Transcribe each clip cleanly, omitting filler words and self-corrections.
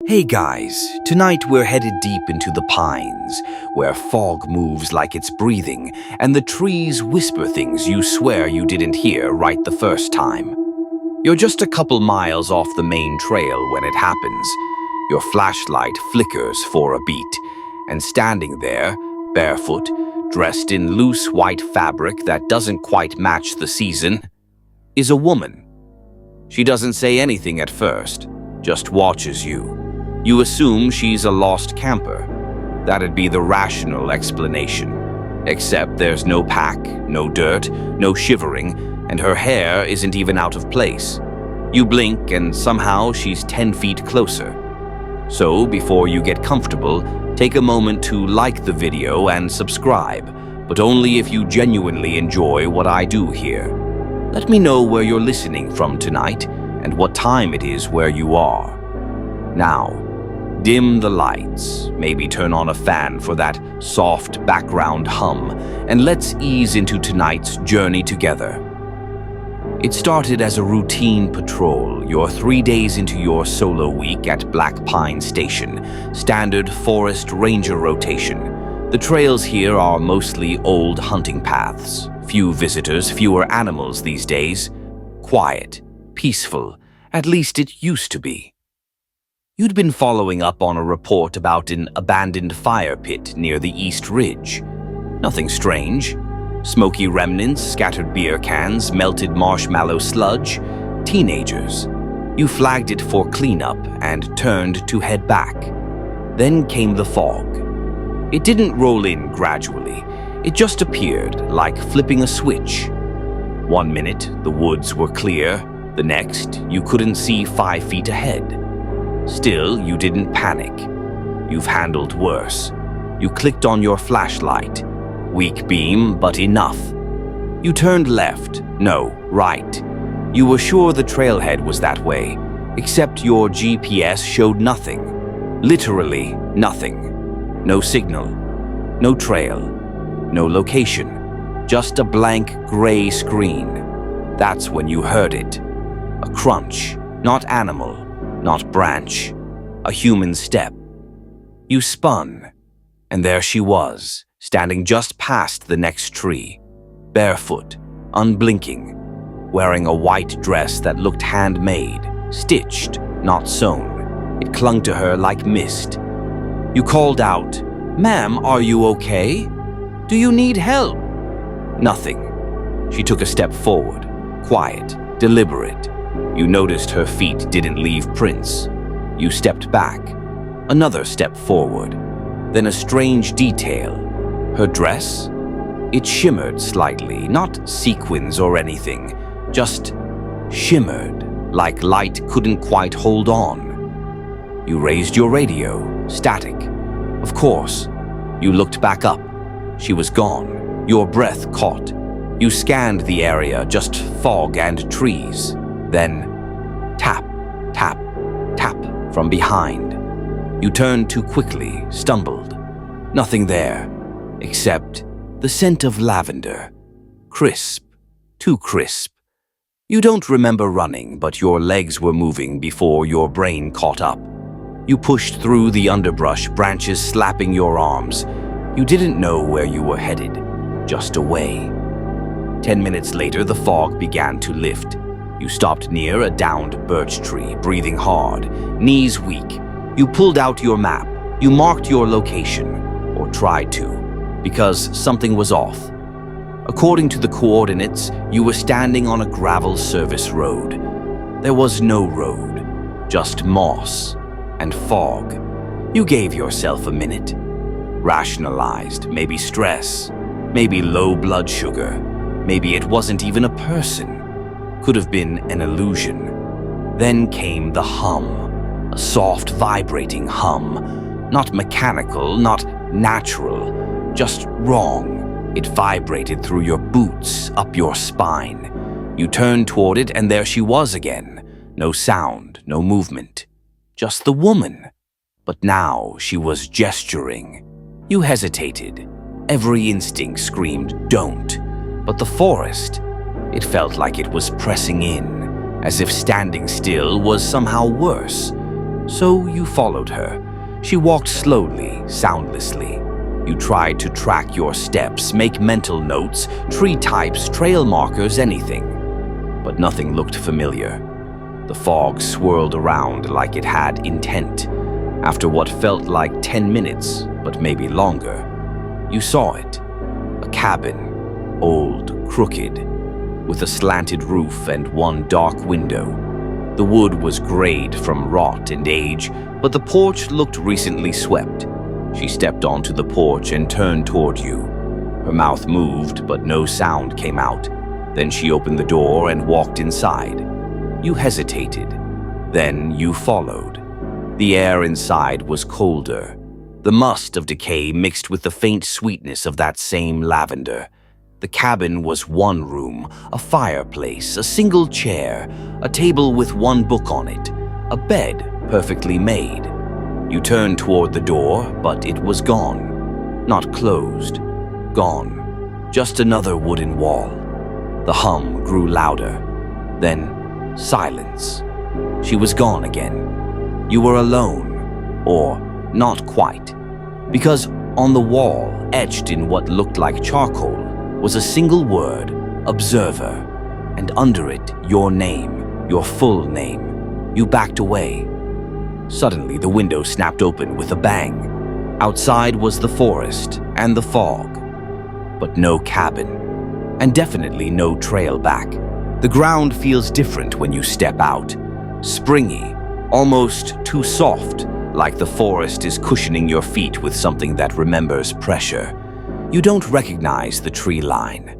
Hey guys, tonight we're headed deep into the pines, where fog moves like it's breathing, and the trees whisper things you swear you didn't hear right the first time. You're just a couple miles off the main trail when it happens. Your flashlight flickers for a beat, and standing there, barefoot, dressed in loose white fabric that doesn't quite match the season, is a woman. She doesn't say anything at first, just watches you. You assume she's a lost camper. That'd be the rational explanation. Except there's no pack, no dirt, no shivering, and her hair isn't even out of place. You blink and somehow she's 10 feet closer. So before you get comfortable, take a moment to like the video and subscribe, but only if you genuinely enjoy what I do here. Let me know where you're listening from tonight and what time it is where you are. Now, dim the lights, maybe turn on a fan for that soft background hum, and let's ease into tonight's journey together. It started as a routine patrol. You're 3 days into your solo week at Black Pine Station, standard forest ranger rotation. The trails here are mostly old hunting paths. Few visitors, fewer animals these days. Quiet, peaceful, at least it used to be. You'd been following up on a report about an abandoned fire pit near the East Ridge. Nothing strange. Smoky remnants, scattered beer cans, melted marshmallow sludge. Teenagers. You flagged it for cleanup and turned to head back. Then came the fog. It didn't roll in gradually. It just appeared, like flipping a switch. 1 minute, the woods were clear. The next, you couldn't see 5 feet ahead. Still, you didn't panic. You've handled worse. You clicked on your flashlight. Weak beam, but enough. You turned left, no, right. You were sure the trailhead was that way, except your GPS showed nothing. Literally nothing. No signal, no trail, no location. Just a blank gray screen. That's when you heard it. A crunch, not animal. Not branch, a human step. You spun, and there she was, standing just past the next tree, barefoot, unblinking, wearing a white dress that looked handmade, stitched, not sewn. It clung to her like mist. You called out, "Ma'am, are you okay? Do you need help?" Nothing. She took a step forward, quiet, deliberate. You noticed her feet didn't leave prints. You stepped back, another step forward, then a strange detail. Her dress? It shimmered slightly, not sequins or anything, just shimmered, like light couldn't quite hold on. You raised your radio, static. Of course. You looked back up. She was gone. Your breath caught. You scanned the area, just fog and trees. Then, tap, tap, tap from behind. You turned too quickly, stumbled. Nothing there, except the scent of lavender. Crisp, too crisp. You don't remember running, but your legs were moving before your brain caught up. You pushed through the underbrush, branches slapping your arms. You didn't know where you were headed, just away. 10 minutes later, the fog began to lift. You stopped near a downed birch tree, breathing hard, knees weak. You pulled out your map. You marked your location, or tried to, because something was off. According to the coordinates, you were standing on a gravel service road. There was no road, just moss and fog. You gave yourself a minute. Rationalized, maybe stress, maybe low blood sugar, maybe it wasn't even a person. Could have been an illusion. Then came the hum, a soft vibrating hum, not mechanical, not natural, just wrong. It vibrated through your boots, up your spine. You turned toward it and there she was again. No sound, no movement, just the woman. But now she was gesturing. You hesitated. Every instinct screamed, "Don't." But the forest, it felt like it was pressing in, as if standing still was somehow worse. So you followed her. She walked slowly, soundlessly. You tried to track your steps, make mental notes, tree types, trail markers, anything. But nothing looked familiar. The fog swirled around like it had intent. After what felt like 10 minutes, but maybe longer, you saw it. A cabin, old, crooked, with a slanted roof and one dark window. The wood was grayed from rot and age, but the porch looked recently swept. She stepped onto the porch and turned toward you. Her mouth moved, but no sound came out. Then she opened the door and walked inside. You hesitated. Then you followed. The air inside was colder. The must of decay mixed with the faint sweetness of that same lavender. The cabin was one room, a fireplace, a single chair, a table with one book on it, a bed perfectly made. You turned toward the door, but it was gone. Not closed. Gone. Just another wooden wall. The hum grew louder. Then silence. She was gone again. You were alone. Or not quite. Because on the wall, etched in what looked like charcoal, was a single word, observer, and under it, your name, your full name. You backed away. Suddenly, the window snapped open with a bang. Outside was the forest and the fog, but no cabin, and definitely no trail back. The ground feels different when you step out. Springy, almost too soft, like the forest is cushioning your feet with something that remembers pressure. You don't recognize the tree line.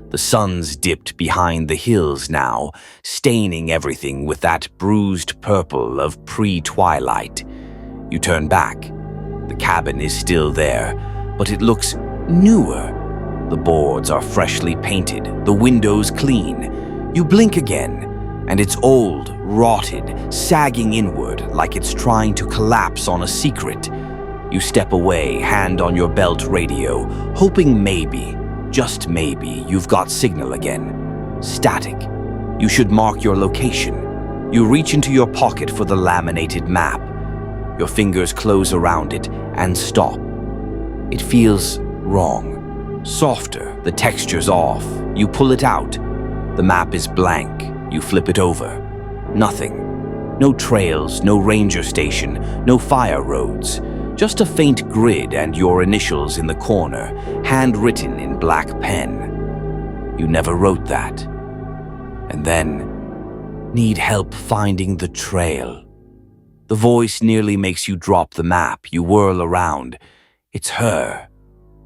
The sun's dipped behind the hills now, staining everything with that bruised purple of pre-twilight. You turn back. The cabin is still there, but it looks newer. The boards are freshly painted, the windows clean. You blink again, and it's old, rotted, sagging inward like it's trying to collapse on a secret. You step away, hand on your belt radio, hoping maybe, just maybe, you've got signal again. Static. You should mark your location. You reach into your pocket for the laminated map. Your fingers close around it and stop. It feels wrong. Softer, the texture's off. You pull it out. The map is blank. You flip it over. Nothing. No trails, no ranger station, no fire roads. Just a faint grid and your initials in the corner, handwritten in black pen. You never wrote that. And then, need help finding the trail. The voice nearly makes you drop the map. You whirl around. It's her.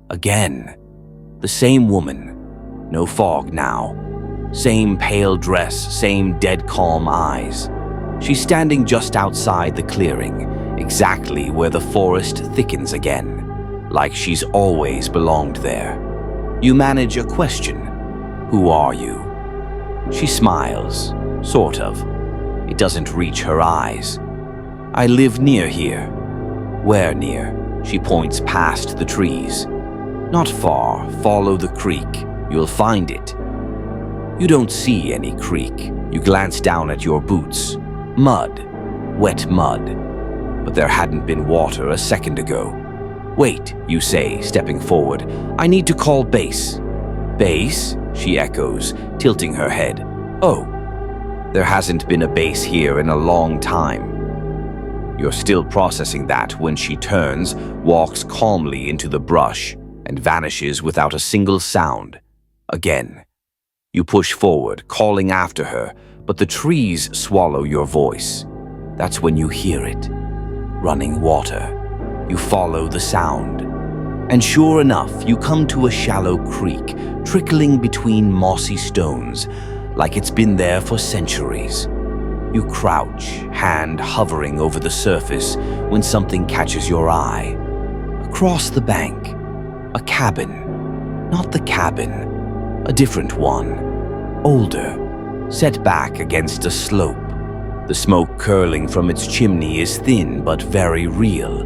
Again. The same woman. No fog now. Same pale dress, same dead calm eyes. She's standing just outside the clearing, exactly where the forest thickens again, like she's always belonged there. You manage a question. Who are you? She smiles, sort of. It doesn't reach her eyes. I live near here. Where near? She points past the trees. Not far, follow the creek. You'll find it. You don't see any creek. You glance down at your boots. Mud. Wet mud. But there hadn't been water a second ago. Wait, you say, stepping forward. I need to call base. Base? She echoes, tilting her head. Oh, there hasn't been a base here in a long time. You're still processing that when she turns, walks calmly into the brush, and vanishes without a single sound. Again. You push forward, calling after her, but the trees swallow your voice. That's when you hear it. Running water. You follow the sound. And sure enough, you come to a shallow creek, trickling between mossy stones, like it's been there for centuries. You crouch, hand hovering over the surface, when something catches your eye. Across the bank, a cabin. Not the cabin, a different one. Older, set back against a slope. The smoke curling from its chimney is thin but very real.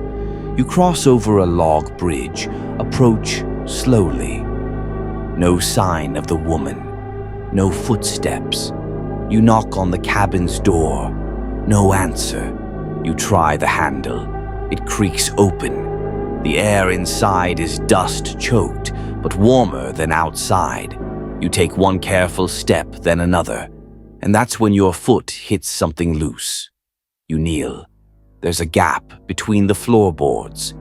You cross over a log bridge, approach slowly. No sign of the woman, no footsteps. You knock on the cabin's door, no answer. You try the handle. It creaks open. The air inside is dust-choked, but warmer than outside. You take one careful step, then another, and that's when your foot hits something loose. You kneel. There's a gap between the floorboards.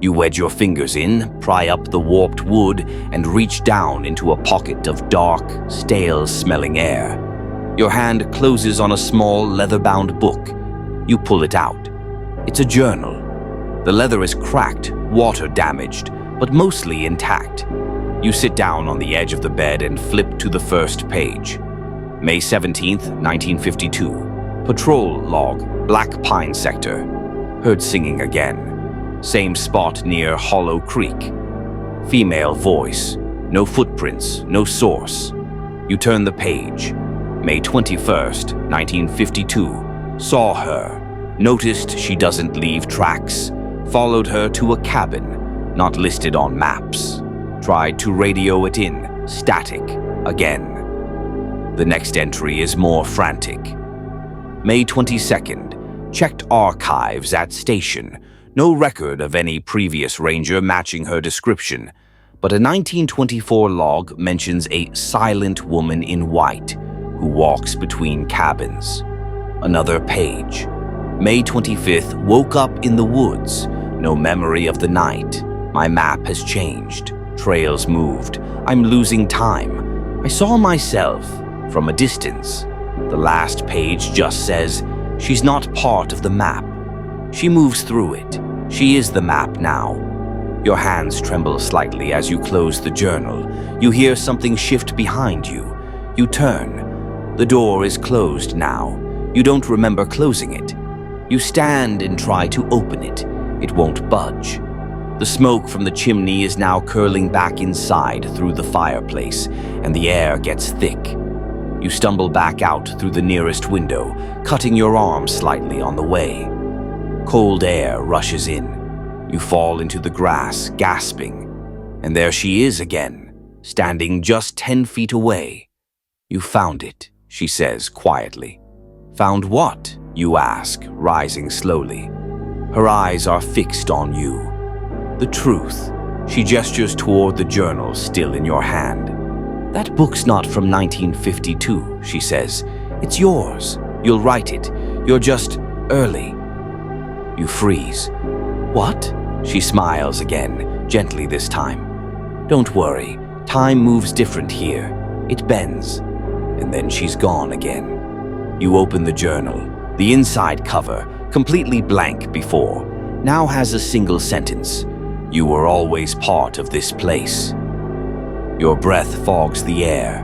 You wedge your fingers in, pry up the warped wood, and reach down into a pocket of dark, stale-smelling air. Your hand closes on a small, leather-bound book. You pull it out. It's a journal. The leather is cracked, water-damaged, but mostly intact. You sit down on the edge of the bed and flip to the first page. May 17th, 1952. Patrol log, Black Pine Sector. Heard singing again. Same spot near Hollow Creek. Female voice. No footprints, no source. You turn the page. May 21st, 1952. Saw her. Noticed she doesn't leave tracks. Followed her to a cabin, not listed on maps. Tried to radio it in, static, again. The next entry is more frantic. May 22nd, checked archives at station. No record of any previous ranger matching her description, but a 1924 log mentions a silent woman in white who walks between cabins. Another page. May 25th, woke up in the woods. No memory of the night. My map has changed. Trails moved. I'm losing time. I saw myself from a distance. The last page just says, she's not part of the map. She moves through it. She is the map now. Your hands tremble slightly as you close the journal. You hear something shift behind you. You turn. The door is closed now. You don't remember closing it. You stand and try to open it. It won't budge. The smoke from the chimney is now curling back inside through the fireplace, and the air gets thick. You stumble back out through the nearest window, cutting your arm slightly on the way. Cold air rushes in. You fall into the grass, gasping. And there she is again, standing just 10 feet away. You found it, she says quietly. Found what? You ask, rising slowly. Her eyes are fixed on you. The truth. She gestures toward the journal still in your hand. That book's not from 1952, she says. It's yours. You'll write it. You're just early. You freeze. What? She smiles again, gently this time. Don't worry. Time moves different here. It bends. And then she's gone again. You open the journal. The inside cover, completely blank before, now has a single sentence. You were always part of this place. Your breath fogs the air.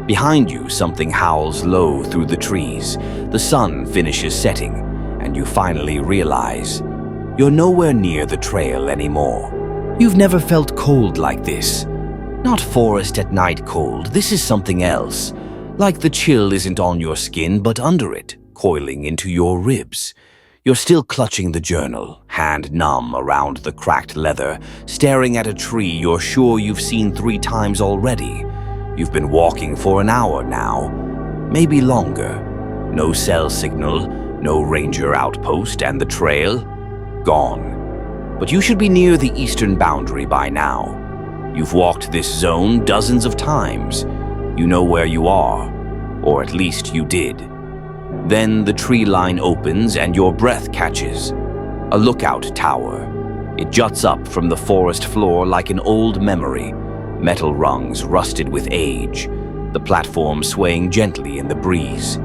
Behind you, something howls low through the trees. The sun finishes setting, and you finally realize you're nowhere near the trail anymore. You've never felt cold like this. Not forest at night cold. This is something else. Like the chill isn't on your skin, but under it, coiling into your ribs. You're still clutching the journal, hand numb around the cracked leather, staring at a tree you're sure you've seen 3 times already. You've been walking for an hour now, maybe longer. No cell signal, no ranger outpost, and the trail? Gone. But you should be near the eastern boundary by now. You've walked this zone dozens of times. You know where you are, or at least you did. Then the tree line opens and your breath catches. A lookout tower. It juts up from the forest floor like an old memory. Metal rungs rusted with age. The platform swaying gently in the breeze.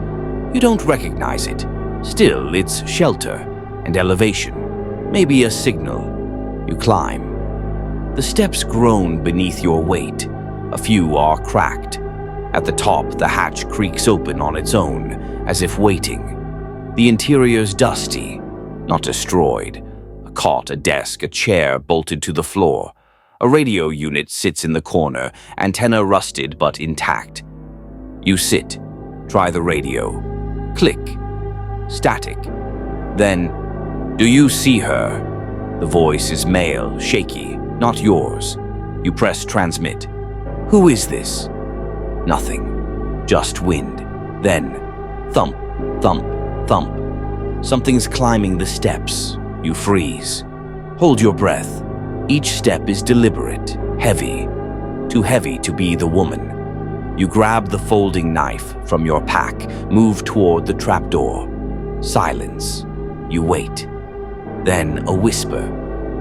You don't recognize it. Still, it's shelter and elevation. Maybe a signal. You climb. The steps groan beneath your weight. A few are cracked. At the top, the hatch creaks open on its own, as if waiting. The interior's dusty, not destroyed. A cot, a desk, a chair bolted to the floor. A radio unit sits in the corner, antenna rusted but intact. You sit, try the radio. Click. Static. Then, do you see her? The voice is male, shaky, not yours. You press transmit. Who is this? Nothing. Just wind. Then, thump, thump, thump. Something's climbing the steps. You freeze. Hold your breath. Each step is deliberate, heavy. Too heavy to be the woman. You grab the folding knife from your pack, move toward the trapdoor. Silence. You wait. Then a whisper.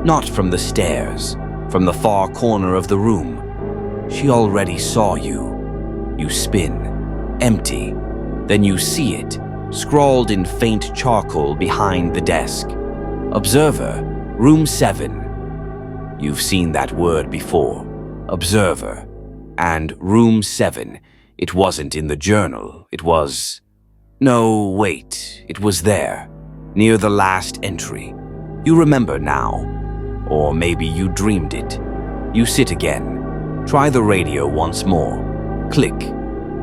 Not from the stairs, from the far corner of the room. She already saw you. You spin. Empty. Then you see it, scrawled in faint charcoal behind the desk. Observer, room 7. You've seen that word before. Observer. And room 7. It wasn't in the journal. It was... No, wait. It was there. Near the last entry. You remember now. Or maybe you dreamed it. You sit again. Try the radio once more. Click.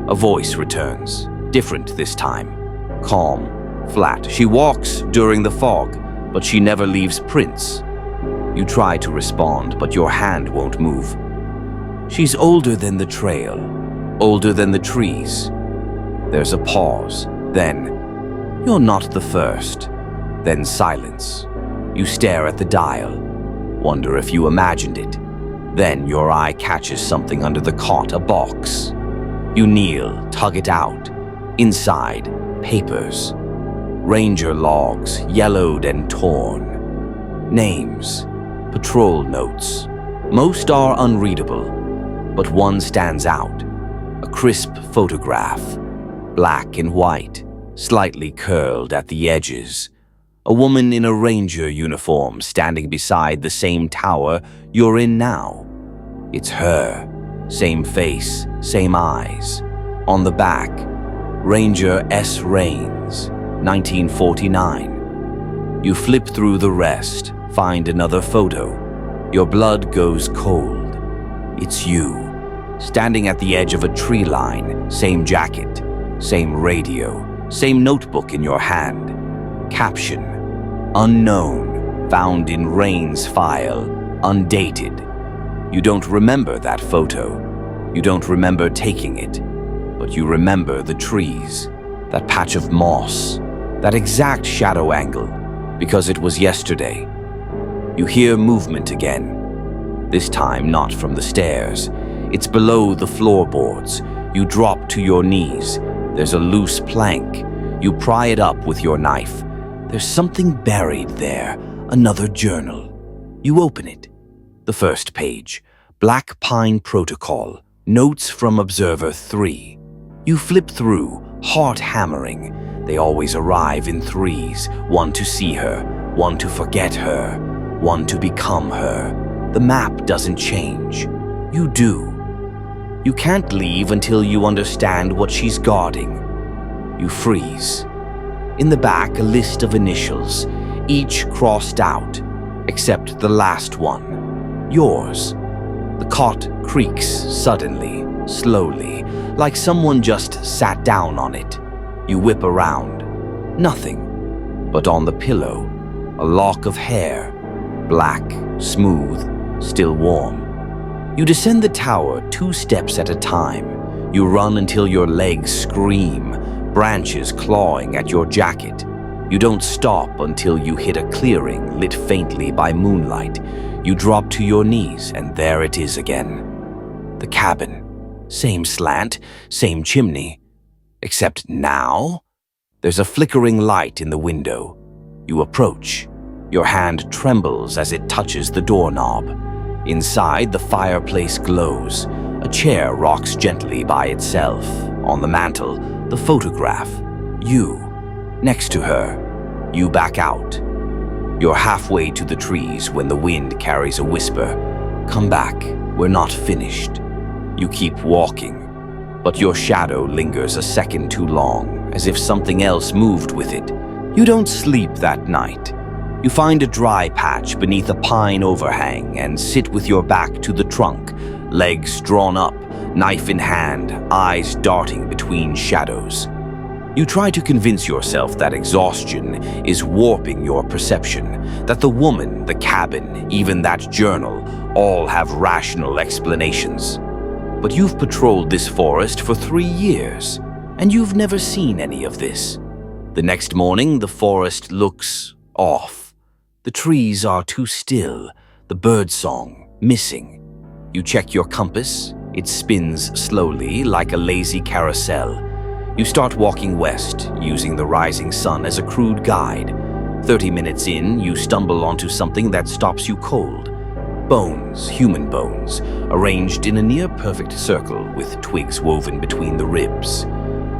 A voice returns. Different this time. Calm. Flat. She walks during the fog, but she never leaves prints. You try to respond, but your hand won't move. She's older than the trail. Older than the trees. There's a pause. Then, you're not the first. Then silence. You stare at the dial. Wonder if you imagined it. Then your eye catches something under the cot, a box. You kneel, tug it out. Inside, papers. Ranger logs, yellowed and torn. Names. Patrol notes. Most are unreadable, but one stands out. A crisp photograph. Black and white, slightly curled at the edges. A woman in a ranger uniform standing beside the same tower you're in now. It's her. Same face, same eyes. On the back, Ranger S. Rains, 1949. You flip through the rest, find another photo. Your blood goes cold. It's you, standing at the edge of a tree line, same jacket, same radio, same notebook in your hand. Caption, unknown, found in Rain's file, undated. You don't remember that photo. You don't remember taking it, but you remember the trees, that patch of moss, that exact shadow angle, because it was yesterday. You hear movement again. This time not from the stairs. It's below the floorboards. You drop to your knees. There's a loose plank. You pry it up with your knife. There's something buried there, another journal. You open it. The first page, Black Pine Protocol, Notes from Observer 3. You flip through, heart hammering. They always arrive in threes, one to see her, one to forget her, one to become her. The map doesn't change. You do. You can't leave until you understand what she's guarding. You freeze. In the back, a list of initials, each crossed out, except the last one. Yours. The cot creaks suddenly, slowly, like someone just sat down on it. You whip around. Nothing. But on the pillow, a lock of hair, black, smooth, still warm. You descend the tower 2 steps at a time. You run until your legs scream, branches clawing at your jacket. You don't stop until you hit a clearing lit faintly by moonlight. You drop to your knees, and there it is again. The cabin. Same slant, same chimney. Except now, there's a flickering light in the window. You approach. Your hand trembles as it touches the doorknob. Inside, the fireplace glows. A chair rocks gently by itself. On the mantel, the photograph. You. Next to her. You back out. You're halfway to the trees when the wind carries a whisper. Come back, we're not finished. You keep walking, but your shadow lingers a second too long, as if something else moved with it. You don't sleep that night. You find a dry patch beneath a pine overhang and sit with your back to the trunk, legs drawn up, knife in hand, eyes darting between shadows. You try to convince yourself that exhaustion is warping your perception, that the woman, the cabin, even that journal, all have rational explanations. But you've patrolled this forest for 3 years, and you've never seen any of this. The next morning, the forest looks off. The trees are too still, the birdsong missing. You check your compass. It spins slowly like a lazy carousel. You start walking west, using the rising sun as a crude guide. 30 minutes in, you stumble onto something that stops you cold. Bones, human bones, arranged in a near-perfect circle with twigs woven between the ribs.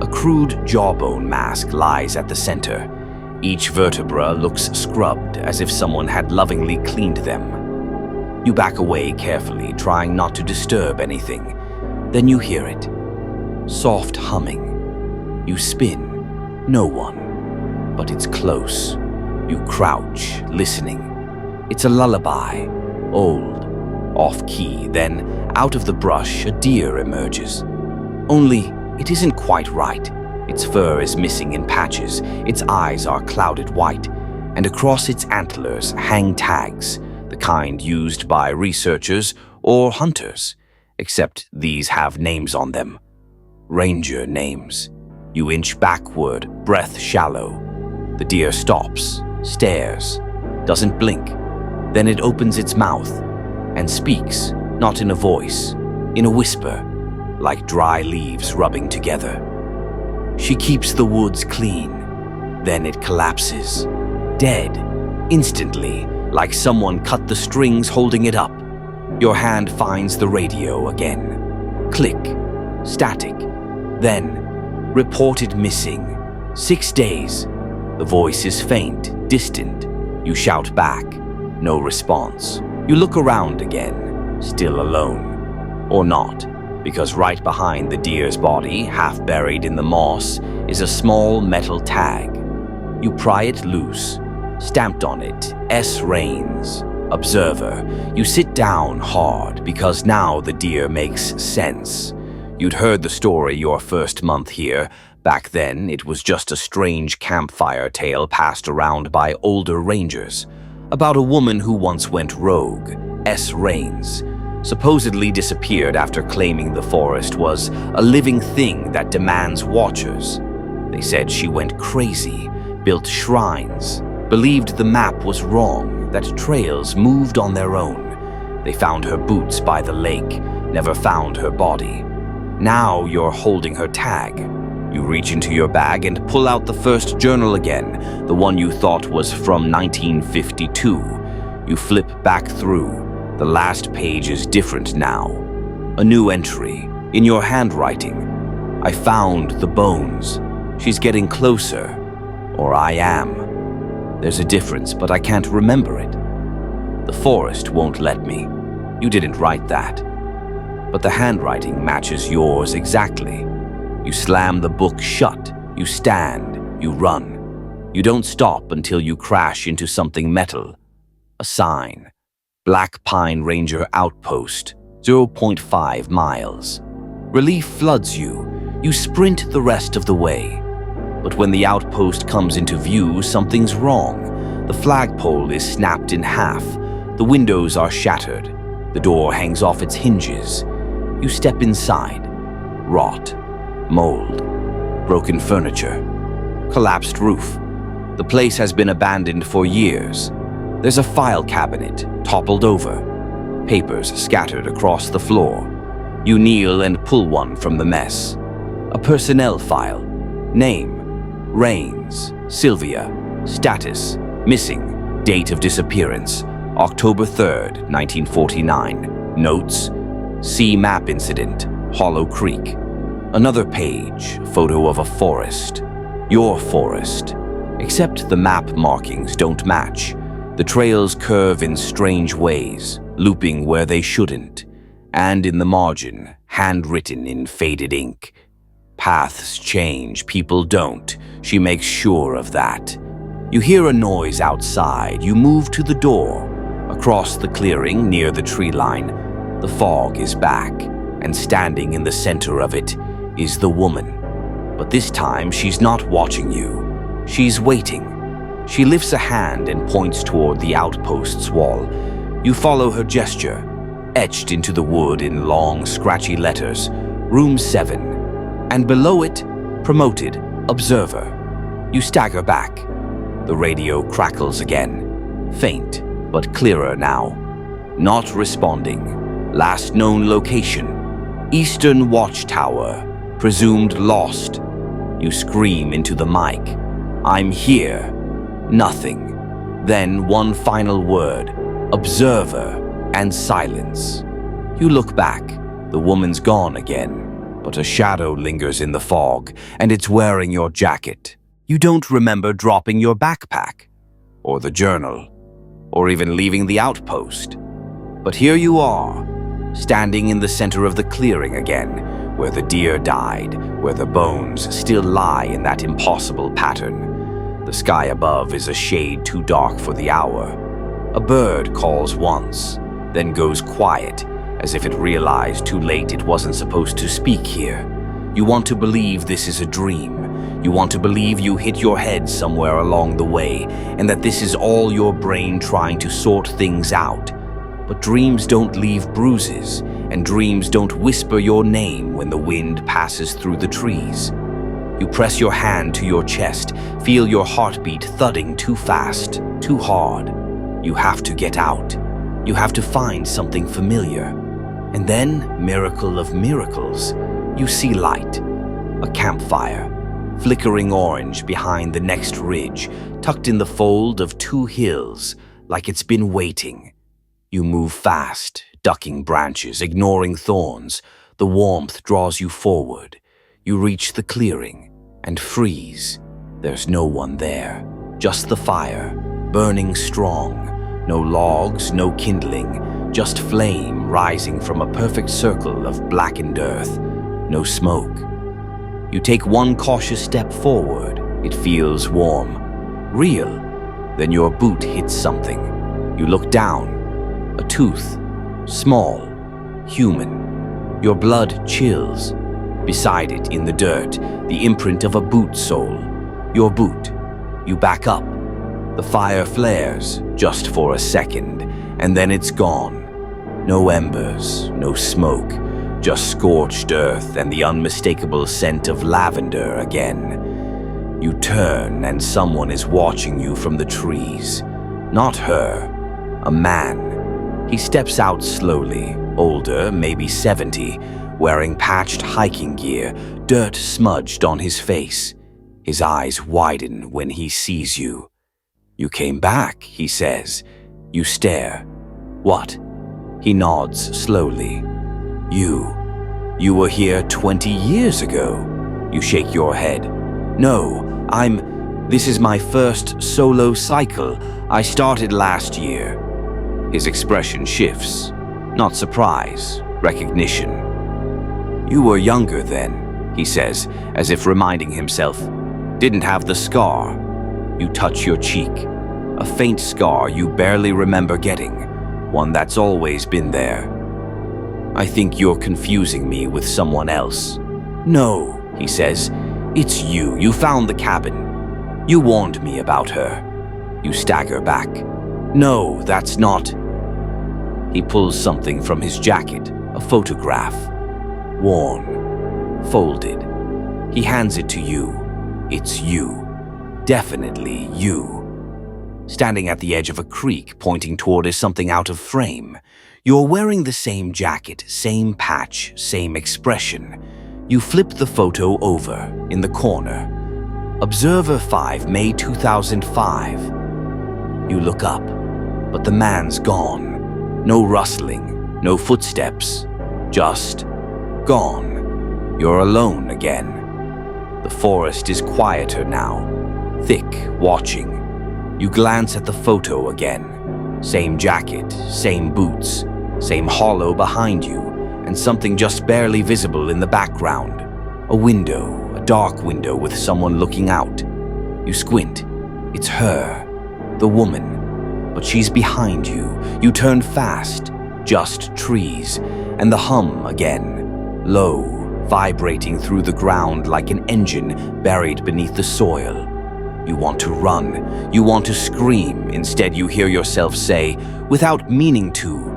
A crude jawbone mask lies at the center. Each vertebra looks scrubbed, as if someone had lovingly cleaned them. You back away carefully, trying not to disturb anything. Then you hear it. Soft humming. You spin. No one. But it's close. You crouch, listening. It's a lullaby. Old. Off-key. Then, out of the brush, a deer emerges. Only, it isn't quite right. Its fur is missing in patches, its eyes are clouded white, and across its antlers hang tags, the kind used by researchers or hunters, except these have names on them. Ranger names. You inch backward, breath shallow. The deer stops, stares, doesn't blink. Then it opens its mouth and speaks, not in a voice, in a whisper, like dry leaves rubbing together. She keeps the woods clean. Then it collapses, dead, instantly, like someone cut the strings holding it up. Your hand finds the radio again. Click, static. Then, reported missing. 6 days. The voice is faint, distant. You shout back. No response. You look around again, still alone. Or not. Because right behind the deer's body, half buried in the moss, is a small metal tag. You pry it loose. Stamped on it, S. Rains, Observer. You sit down hard because now the deer makes sense. You'd heard the story your first month here. Back then, it was just a strange campfire tale passed around by older rangers. About a woman who once went rogue, S. Rains. Supposedly disappeared after claiming the forest was a living thing that demands watchers. They said she went crazy, built shrines, believed the map was wrong, that trails moved on their own. They found her boots by the lake, never found her body. Now you're holding her tag. You reach into your bag and pull out the first journal again, the one you thought was from 1952. You flip back through. The last page is different now. A new entry, in your handwriting. I found the bones. She's getting closer. Or I am. There's a difference, but I can't remember it. The forest won't let me. You didn't write that. But the handwriting matches yours exactly. You slam the book shut. You stand. You run. You don't stop until you crash into something metal. A sign. Black Pine Ranger Outpost, 0.5 miles. Relief floods you. You sprint the rest of the way. But when the outpost comes into view, something's wrong. The flagpole is snapped in half. The windows are shattered. The door hangs off its hinges. You step inside. Rot. Mold. Broken furniture. Collapsed roof. The place has been abandoned for years. There's a file cabinet, toppled over. Papers scattered across the floor. You kneel and pull one from the mess. A personnel file. Name. Rains. Sylvia. Status. Missing. Date of disappearance. October 3rd, 1949. Notes. Sea map incident. Hollow Creek. Another page. Photo of a forest. Your forest. Except the map markings don't match. The trails curve in strange ways, looping where they shouldn't. And in the margin, handwritten in faded ink. Paths change, people don't. She makes sure of that. You hear a noise outside. You move to the door. Across the clearing near the tree line, the fog is back, and standing in the center of it is the woman. But this time, she's not watching you. She's waiting. She lifts a hand and points toward the outpost's wall. You follow her gesture, etched into the wood in long, scratchy letters, Room 7, and below it, promoted, Observer. You stagger back. The radio crackles again, faint but clearer now. Not responding. Last known location. Eastern Watchtower. Presumed lost. You scream into the mic. I'm here. Nothing. Then one final word. Observer. And silence. You look back. The woman's gone again. But a shadow lingers in the fog, and it's wearing your jacket. You don't remember dropping your backpack, or the journal, or even leaving the outpost. But here you are, standing in the center of the clearing again, where the deer died, where the bones still lie in that impossible pattern. The sky above is a shade too dark for the hour. A bird calls once, then goes quiet, as if it realized too late it wasn't supposed to speak here. You want to believe this is a dream. You want to believe you hit your head somewhere along the way, and that this is all your brain trying to sort things out. But dreams don't leave bruises, and dreams don't whisper your name when the wind passes through the trees. You press your hand to your chest, feel your heartbeat thudding too fast, too hard. You have to get out. You have to find something familiar. And then, miracle of miracles, you see light. A campfire. Flickering orange behind the next ridge, tucked in the fold of two hills, like it's been waiting. You move fast, ducking branches, ignoring thorns. The warmth draws you forward. You reach the clearing and freeze. There's no one there, just the fire, burning strong. No logs, no kindling, just flame rising from a perfect circle of blackened earth. No smoke. You take one cautious step forward. It feels warm, real. Then your boot hits something. You look down. A tooth. Small. Human. Your blood chills. Beside it, in the dirt, the imprint of a boot sole. Your boot. You back up. The fire flares, just for a second, and then it's gone. No embers, no smoke. Just scorched earth and the unmistakable scent of lavender again. You turn and someone is watching you from the trees. Not her. A man. He steps out slowly, older, maybe 70, wearing patched hiking gear, dirt smudged on his face. His eyes widen when he sees you. You came back, he says. You stare. What? He nods slowly. You were here 20 years ago. You shake your head. No, this is my first solo cycle. I started last year. His expression shifts. Not surprise, recognition. You were younger then, he says, as if reminding himself. Didn't have the scar. You touch your cheek. A faint scar you barely remember getting. One that's always been there. I think you're confusing me with someone else. No, he says. It's you. You found the cabin. You warned me about her. You stagger back. No, that's not. He pulls something from his jacket, a photograph. Worn. Folded. He hands it to you. It's you. Definitely you. Standing at the edge of a creek, pointing toward is something out of frame. You're wearing the same jacket, same patch, same expression. You flip the photo over, in the corner. Observer 5, May 2005. You look up, but the man's gone. No rustling, no footsteps, just gone. You're alone again. The forest is quieter now, thick, watching. You glance at the photo again. Same jacket, same boots, same hollow behind you, and something just barely visible in the background. A window, a dark window with someone looking out. You squint. It's her, the woman, but she's behind you. You turn fast, just trees, and the hum again, low, vibrating through the ground like an engine buried beneath the soil. You want to run, you want to scream, instead you hear yourself say, without meaning to,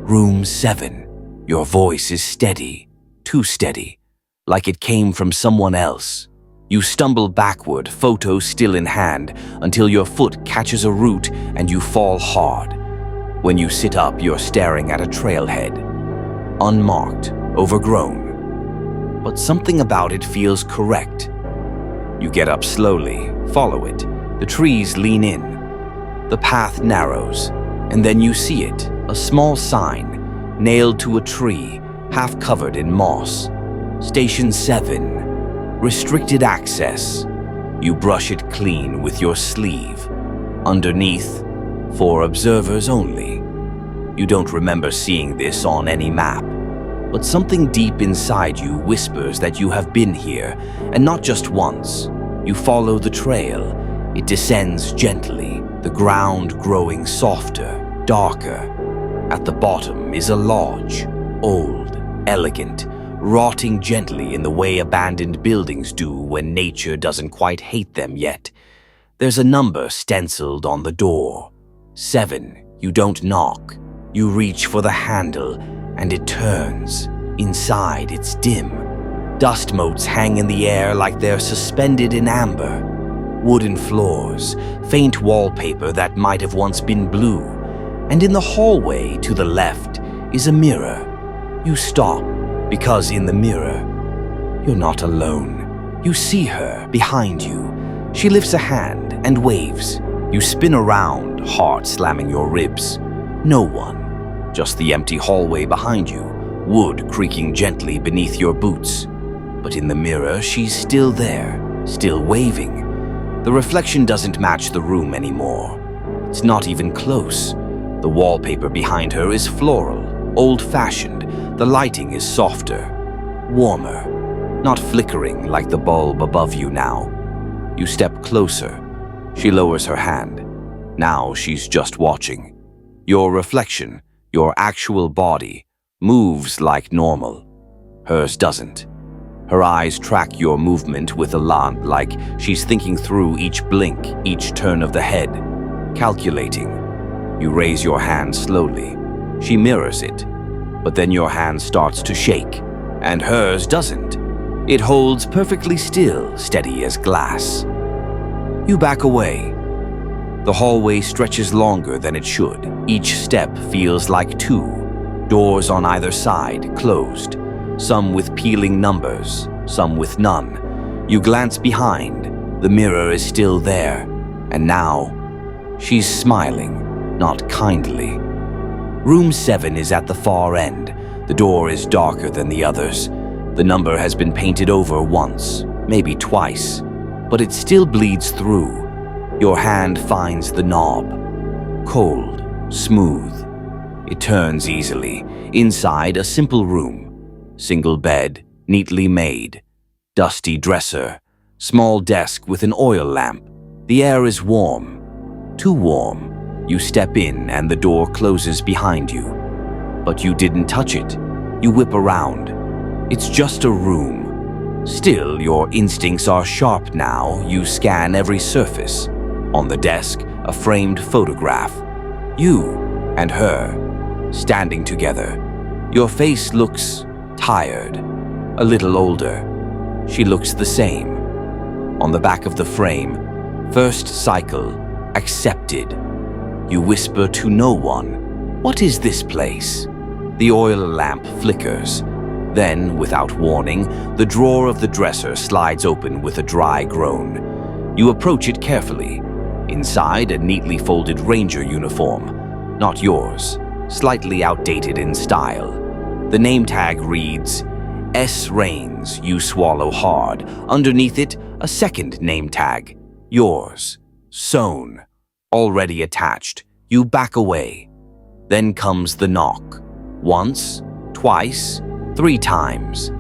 Room 7. Your voice is steady, too steady, like it came from someone else. You stumble backward, photo still in hand, until your foot catches a root and you fall hard. When you sit up, you're staring at a trailhead. Unmarked, overgrown. But something about it feels correct. You get up slowly, follow it. The trees lean in. The path narrows, and then you see it, a small sign, nailed to a tree, half covered in moss. Station 7. Restricted access. You brush it clean with your sleeve. Underneath, for observers only. You don't remember seeing this on any map, but something deep inside you whispers that you have been here, and not just once. You follow the trail. It descends gently, the ground growing softer, darker. At the bottom is a lodge, old, elegant, rotting gently in the way abandoned buildings do when nature doesn't quite hate them yet. There's a number stenciled on the door. 7. You don't knock. You reach for the handle, and it turns. Inside, it's dim. Dust motes hang in the air like they're suspended in amber. Wooden floors, faint wallpaper that might have once been blue. And in the hallway to the left is a mirror. You stop, because in the mirror, you're not alone. You see her behind you. She lifts a hand and waves. You spin around, heart slamming your ribs. No one. Just the empty hallway behind you, wood creaking gently beneath your boots. But in the mirror, she's still there, still waving. The reflection doesn't match the room anymore. It's not even close. The wallpaper behind her is floral, old-fashioned. The lighting is softer, warmer, not flickering like the bulb above you now. You step closer. She lowers her hand. Now she's just watching. Your reflection, your actual body, moves like normal. Hers doesn't. Her eyes track your movement with elan, like she's thinking through each blink, each turn of the head, calculating. You raise your hand slowly. She mirrors it. But then your hand starts to shake, and hers doesn't. It holds perfectly still, steady as glass. You back away. The hallway stretches longer than it should. Each step feels like 2. Doors on either side, closed. Some with peeling numbers, some with none. You glance behind. The mirror is still there. And now, she's smiling, not kindly. Room 7 is at the far end. The door is darker than the others. The number has been painted over once, maybe twice, but it still bleeds through. Your hand finds the knob. Cold, smooth. It turns easily. Inside, a simple room. Single bed, neatly made. Dusty dresser. Small desk with an oil lamp. The air is warm. Too warm. You step in and the door closes behind you. But you didn't touch it. You whip around. It's just a room. Still, your instincts are sharp now. You scan every surface. On the desk, a framed photograph. You and her, standing together. Your face looks tired, a little older. She looks the same. On the back of the frame, first cycle, accepted. You whisper to no one, "What is this place?" The oil lamp flickers. Then, without warning, the drawer of the dresser slides open with a dry groan. You approach it carefully. Inside, a neatly folded ranger uniform. Not yours, slightly outdated in style. The name tag reads, S. Rains, you swallow hard. Underneath it, a second name tag. Yours, sewn. Already attached. You back away. Then comes the knock. Once, twice, 3 times.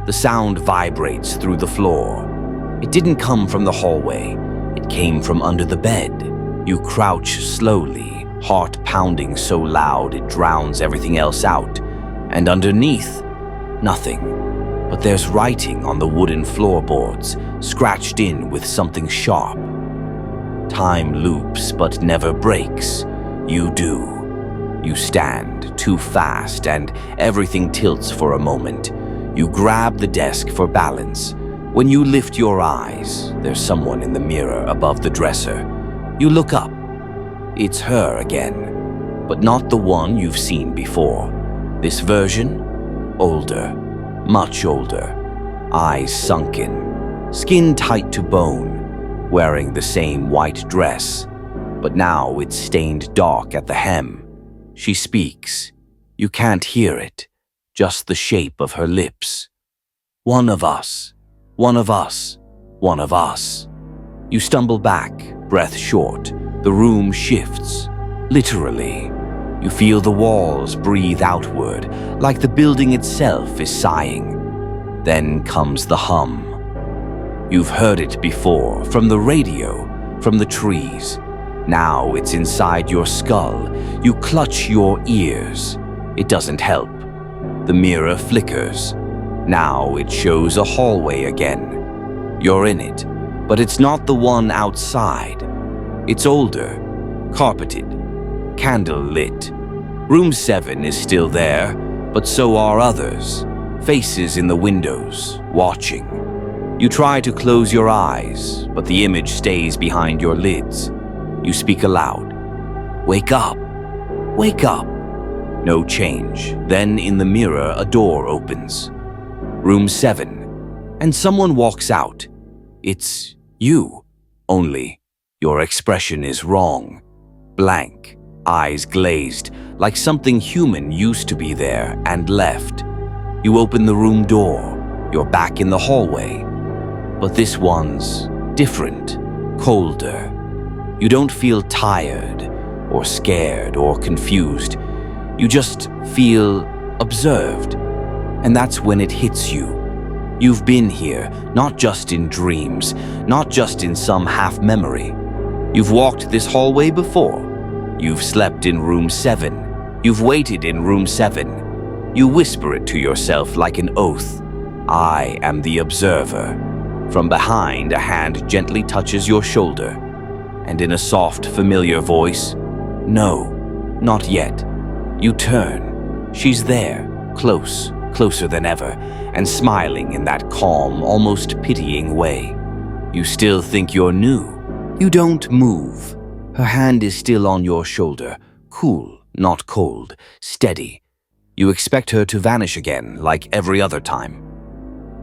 The sound vibrates through the floor. It didn't come from the hallway. It came from under the bed. You crouch slowly, heart pounding so loud it drowns everything else out. And underneath, nothing. But there's writing on the wooden floorboards, scratched in with something sharp. Time loops but never breaks. You do. You stand too fast and everything tilts for a moment. You grab the desk for balance. When you lift your eyes, there's someone in the mirror above the dresser. You look up. It's her again, but not the one you've seen before. This version? Older, much older. Eyes sunken, skin tight to bone, wearing the same white dress, but now it's stained dark at the hem. She speaks. You can't hear it, just the shape of her lips. One of us, one of us, one of us. You stumble back, breath short. The room shifts, literally. You feel the walls breathe outward, like the building itself is sighing. Then comes the hum. You've heard it before, from the radio, from the trees. Now it's inside your skull. You clutch your ears. It doesn't help. The mirror flickers. Now it shows a hallway again. You're in it, but it's not the one outside. It's older, carpeted, candle lit. Room 7 is still there, but so are others. Faces in the windows, watching. You try to close your eyes, but the image stays behind your lids. You speak aloud. Wake up! Wake up! No change. Then in the mirror, a door opens. Room 7. And someone walks out. It's you. Only, your expression is wrong. Blank, eyes glazed, like something human used to be there and left. You open the room door. You're back in the hallway. But this one's different, colder. You don't feel tired or scared or confused. You just feel observed. And that's when it hits you. You've been here, not just in dreams, not just in some half memory. You've walked this hallway before. You've slept in room 7. You've waited in room 7. You whisper it to yourself like an oath. I am the observer. From behind, a hand gently touches your shoulder. And in a soft, familiar voice, no, not yet. You turn. She's there, close, closer than ever, and smiling in that calm, almost pitying way. You still think you're new. You don't move. Her hand is still on your shoulder, cool, not cold, steady. You expect her to vanish again, like every other time.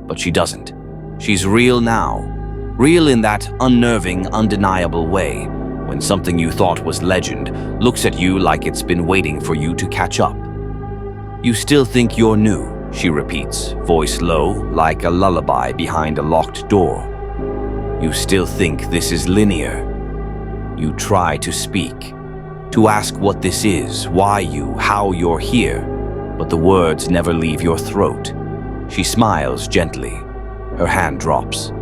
But she doesn't. She's real now. Real in that unnerving, undeniable way, when something you thought was legend looks at you like it's been waiting for you to catch up. You still think you're new, she repeats, voice low, like a lullaby behind a locked door. You still think this is linear. You try to speak, to ask what this is, why you, how you're here, but the words never leave your throat. She smiles gently. Her hand drops.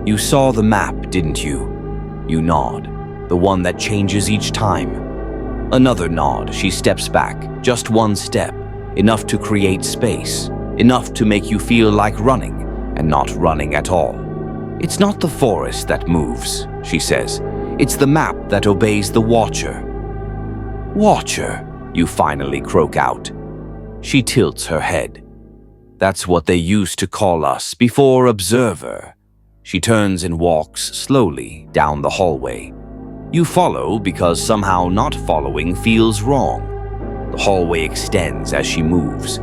You saw the map, didn't you? You nod, the one that changes each time. Another nod, she steps back, just one step, enough to create space, enough to make you feel like running, and not running at all. It's not the forest that moves, she says. It's the map that obeys the watcher. Watcher, you finally croak out. She tilts her head. That's what they used to call us before observer. She turns and walks slowly down the hallway. You follow because somehow not following feels wrong. The hallway extends as she moves.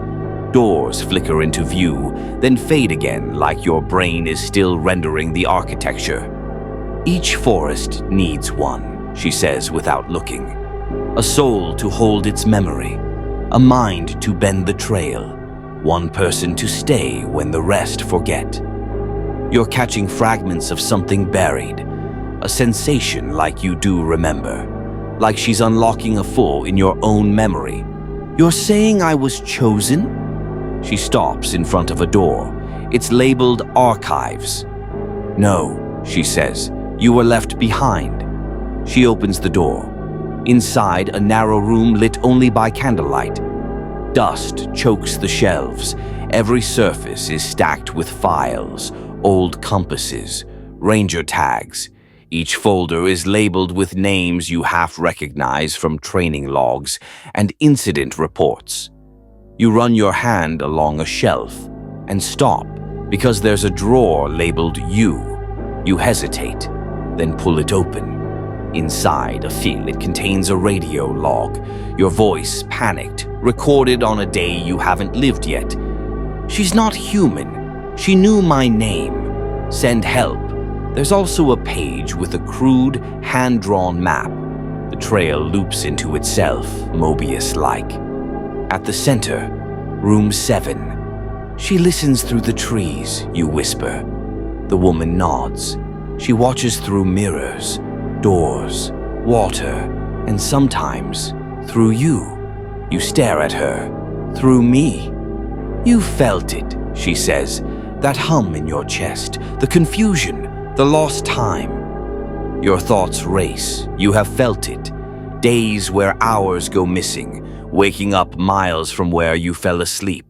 Doors flicker into view, then fade again like your brain is still rendering the architecture. Each forest needs one, she says without looking. A soul to hold its memory, a mind to bend the trail, one person to stay when the rest forget. You're catching fragments of something buried, a sensation like you do remember, like she's unlocking a full in your own memory. You're saying I was chosen? She stops in front of a door. It's labeled Archives. No, she says, you were left behind. She opens the door. Inside, a narrow room lit only by candlelight. Dust chokes the shelves. Every surface is stacked with files, old compasses, ranger tags. Each folder is labeled with names you half recognize from training logs and incident reports. You run your hand along a shelf and stop, Because there's a drawer labeled You. You hesitate, then pull it open. Inside, it contains a radio log, your voice panicked, recorded on a day you haven't lived yet. She's not human. She knew my name. Send help. There's also a page with a crude, hand-drawn map. The trail loops into itself, Mobius-like. At the center, room 7. She listens through the trees, you whisper. The woman nods. She watches through mirrors, doors, water, and sometimes through you. You stare at her, through me. You felt it, she says, that hum in your chest, the confusion, the lost time. Your thoughts race, you have felt it. Days where hours go missing, waking up miles from where you fell asleep.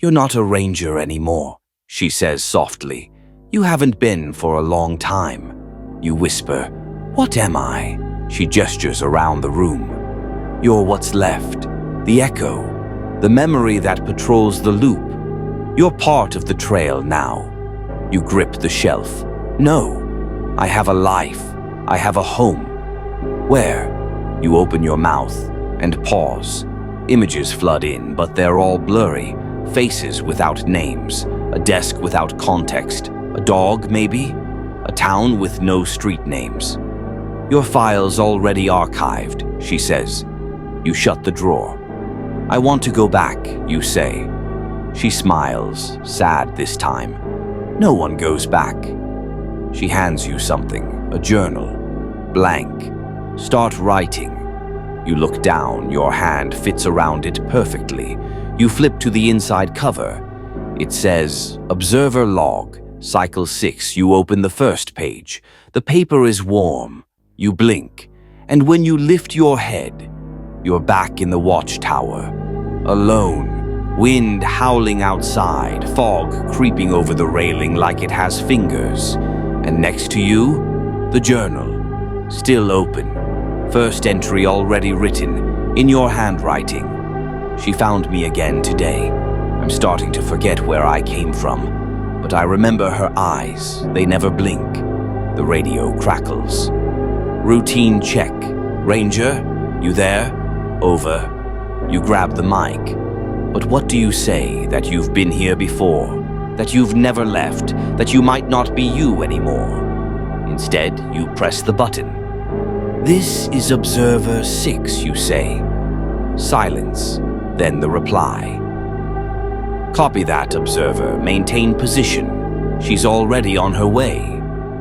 You're not a ranger anymore, she says softly. You haven't been for a long time. You whisper, what am I? She gestures around the room. You're what's left, the echo, the memory that patrols the loop. You're part of the trail now. You grip the shelf. No, I have a life. I have a home. Where? You open your mouth and pause. Images flood in, but they're all blurry. Faces without names. A desk without context. A dog, maybe? A town with no street names. Your file's already archived, she says. You shut the drawer. I want to go back, you say. She smiles, sad this time. No one goes back. She hands you something, a journal. Blank. Start writing. You look down, your hand fits around it perfectly. You flip to the inside cover. It says, Observer Log, Cycle 6. You open the first page. The paper is warm. You blink, and when you lift your head, you're back in the watchtower. Alone, wind howling outside, fog creeping over the railing like it has fingers. And next to you, the journal, still open. First entry already written, in your handwriting. She found me again today. I'm starting to forget where I came from, but I remember her eyes. They never blink. The radio crackles. Routine check. Ranger, you there? Over. You grab the mic. But what do you say? That you've been here before? That you've never left? That you might not be you anymore? Instead, you press the button. This is Observer 6, you say. Silence. Then the reply. Copy that, Observer. Maintain position. She's already on her way.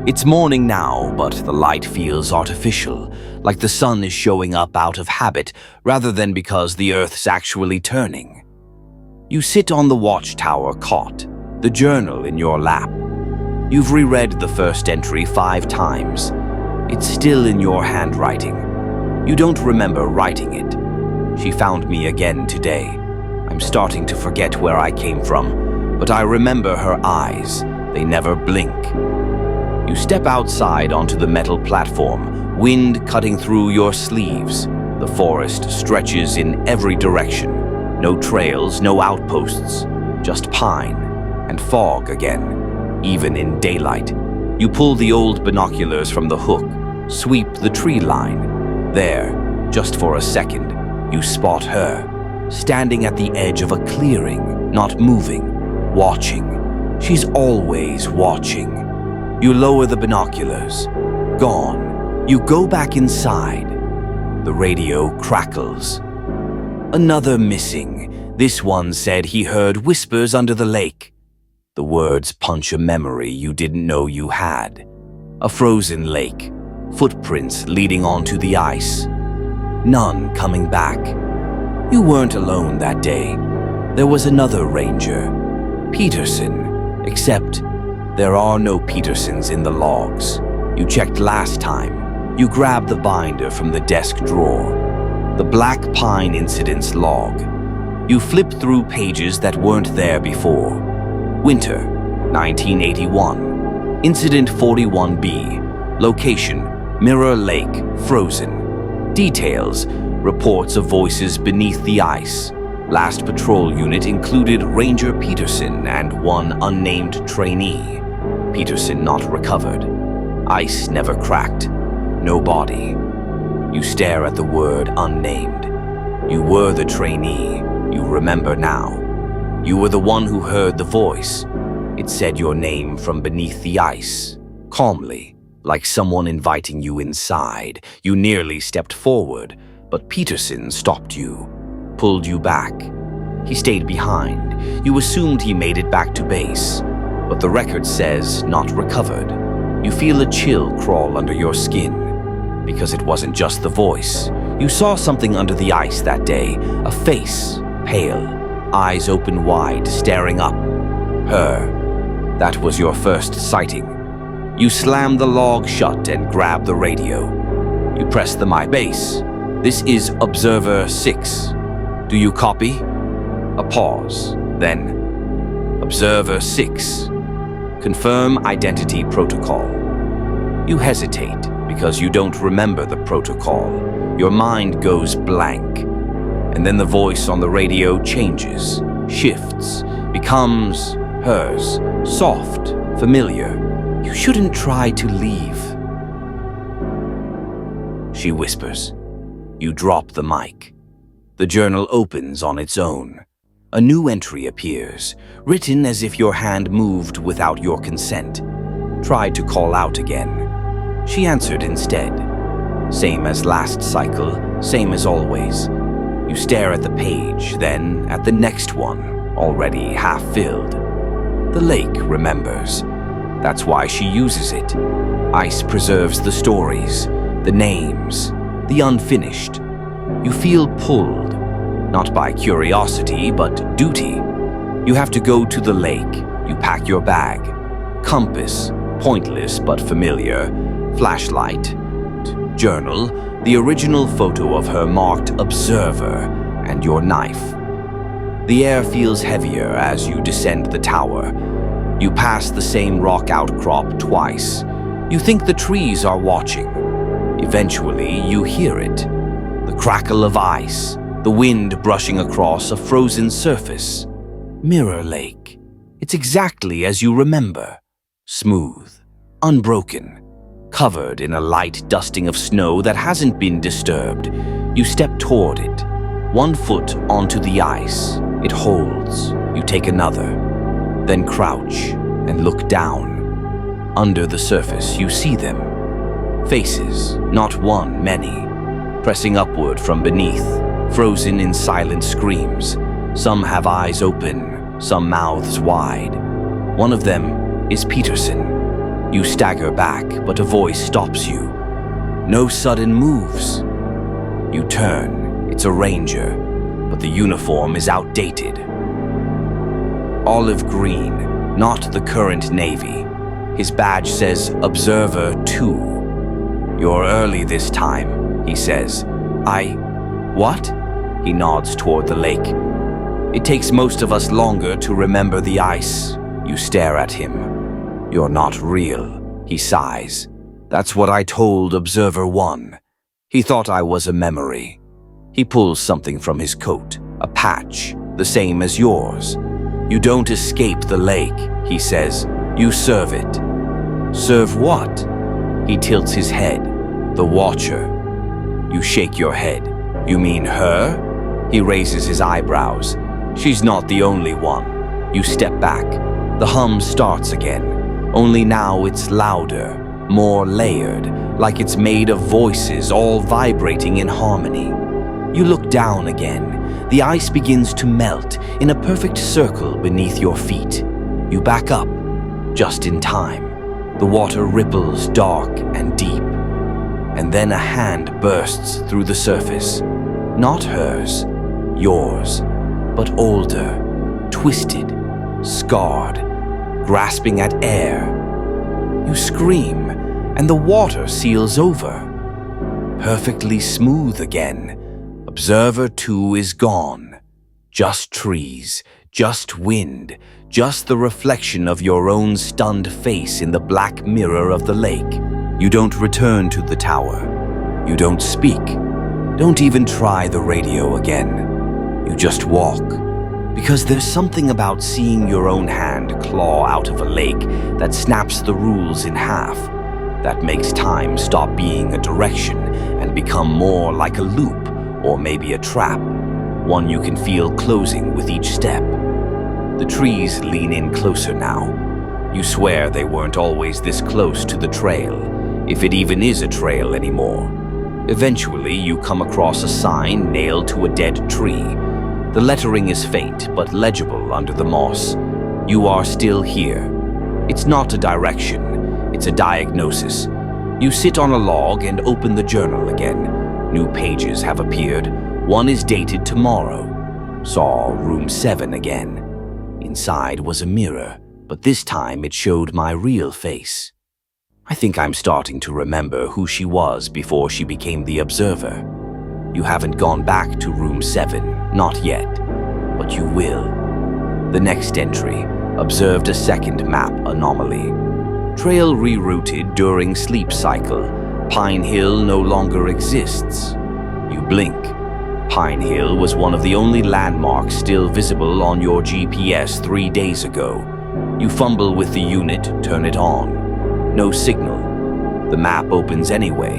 It's morning now, but the light feels artificial, like the sun is showing up out of habit rather than because the Earth's actually turning. You sit on the watchtower cot, the journal in your lap. You've reread the first entry 5 times. It's still in your handwriting. You don't remember writing it. She found me again today. I'm starting to forget where I came from, but I remember her eyes. They never blink. You step outside onto the metal platform, wind cutting through your sleeves. The forest stretches in every direction. No trails, no outposts, just pine and fog again, even in daylight. You pull the old binoculars from the hook, sweep the tree line. There, just for a second, you spot her, standing at the edge of a clearing, not moving, watching. She's always watching. You lower the binoculars. Gone. You go back inside. The radio crackles. Another missing. This one said he heard whispers under the lake. The words punch a memory you didn't know you had. A frozen lake. Footprints leading onto the ice. None coming back. You weren't alone that day. There was another ranger. Peterson. Except there are no Petersons in the logs. You checked last time. You grabbed the binder from the desk drawer. The Black Pine Incidents log. You flip through pages that weren't there before. Winter, 1981. Incident 41B. Location, Mirror Lake, frozen. Details, reports of voices beneath the ice. Last patrol unit included Ranger Peterson and one unnamed trainee. Peterson not recovered. Ice never cracked. No body. You stare at the word unnamed. You were the trainee. You remember now. You were the one who heard the voice. It said your name from beneath the ice, calmly, like someone inviting you inside. You nearly stepped forward, but Peterson stopped you, pulled you back. He stayed behind. You assumed he made it back to base, but the record says not recovered. You feel a chill crawl under your skin, because it wasn't just the voice. You saw something under the ice that day, a face, pale, eyes open wide, staring up. Her. That was your first sighting. You slammed the log shut and grabbed the radio. You pressed the My Base. This is Observer 6. Do you copy? A pause. Then, Observer 6. Confirm identity protocol. You hesitate because you don't remember the protocol. Your mind goes blank. And then the voice on the radio changes, shifts, becomes hers, soft, familiar. You shouldn't try to leave. She whispers. You drop the mic. The journal opens on its own. A new entry appears, written as if your hand moved without your consent. Tried to call out again. She answered instead. Same as last cycle, same as always. You stare at the page, then at the next one, already half filled. The lake remembers. That's why she uses it. Ice preserves the stories, the names, the unfinished. You feel pulled, not by curiosity, but duty. You have to go to the lake. You pack your bag. Compass, pointless but familiar. Flashlight. Journal, the original photo of her marked Observer, and your knife. The air feels heavier as you descend the tower. You pass the same rock outcrop twice. You think the trees are watching. Eventually, you hear it. The crackle of ice, the wind brushing across a frozen surface. Mirror Lake. It's exactly as you remember. Smooth, unbroken, covered in a light dusting of snow that hasn't been disturbed. You step toward it, 1 foot onto the ice. It holds. You take another. Then crouch and look down. Under the surface, you see them. Faces, not one, many. Pressing upward from beneath, frozen in silent screams. Some have eyes open, some mouths wide. One of them is Peterson. You stagger back, but a voice stops you. No sudden moves. You turn. It's a ranger, but the uniform is outdated. Olive green, not the current Navy. His badge says Observer 2. You're early this time, he says. What? He nods toward the lake. It takes most of us longer to remember the ice. You stare at him. You're not real, he sighs. That's what I told Observer 1. He thought I was a memory. He pulls something from his coat, a patch, the same as yours. You don't escape the lake, he says. You serve it. Serve what? He tilts his head. The Watcher. You shake your head. You mean her? He raises his eyebrows. She's not the only one. You step back. The hum starts again. Only now it's louder, more layered, like it's made of voices all vibrating in harmony. You look down again. The ice begins to melt in a perfect circle beneath your feet. You back up, just in time. The water ripples dark and deep. And then a hand bursts through the surface. Not hers, yours, but older, twisted, scarred, grasping at air. You scream, and the water seals over. Perfectly smooth again. Observer 2 is gone. Just trees, just wind, just the reflection of your own stunned face in the black mirror of the lake. You don't return to the tower. You don't speak. Don't even try the radio again. You just walk. Because there's something about seeing your own hand claw out of a lake that snaps the rules in half, that makes time stop being a direction and become more like a loop or maybe a trap, one you can feel closing with each step. The trees lean in closer now. You swear they weren't always this close to the trail, if it even is a trail anymore. Eventually, you come across a sign nailed to a dead tree. The lettering is faint but legible under the moss. You are still here. It's not a direction, it's a diagnosis. You sit on a log and open the journal again. New pages have appeared. One is dated tomorrow. Saw room 7 again. Inside was a mirror, but this time it showed my real face. I think I'm starting to remember who she was before she became the observer. You haven't gone back to room 7, not yet, but you will. The next entry observed a second map anomaly. Trail rerouted during sleep cycle. Pine Hill no longer exists. You blink. Pine Hill was one of the only landmarks still visible on your GPS 3 days ago. You fumble with the unit, turn it on. No signal. The map opens anyway.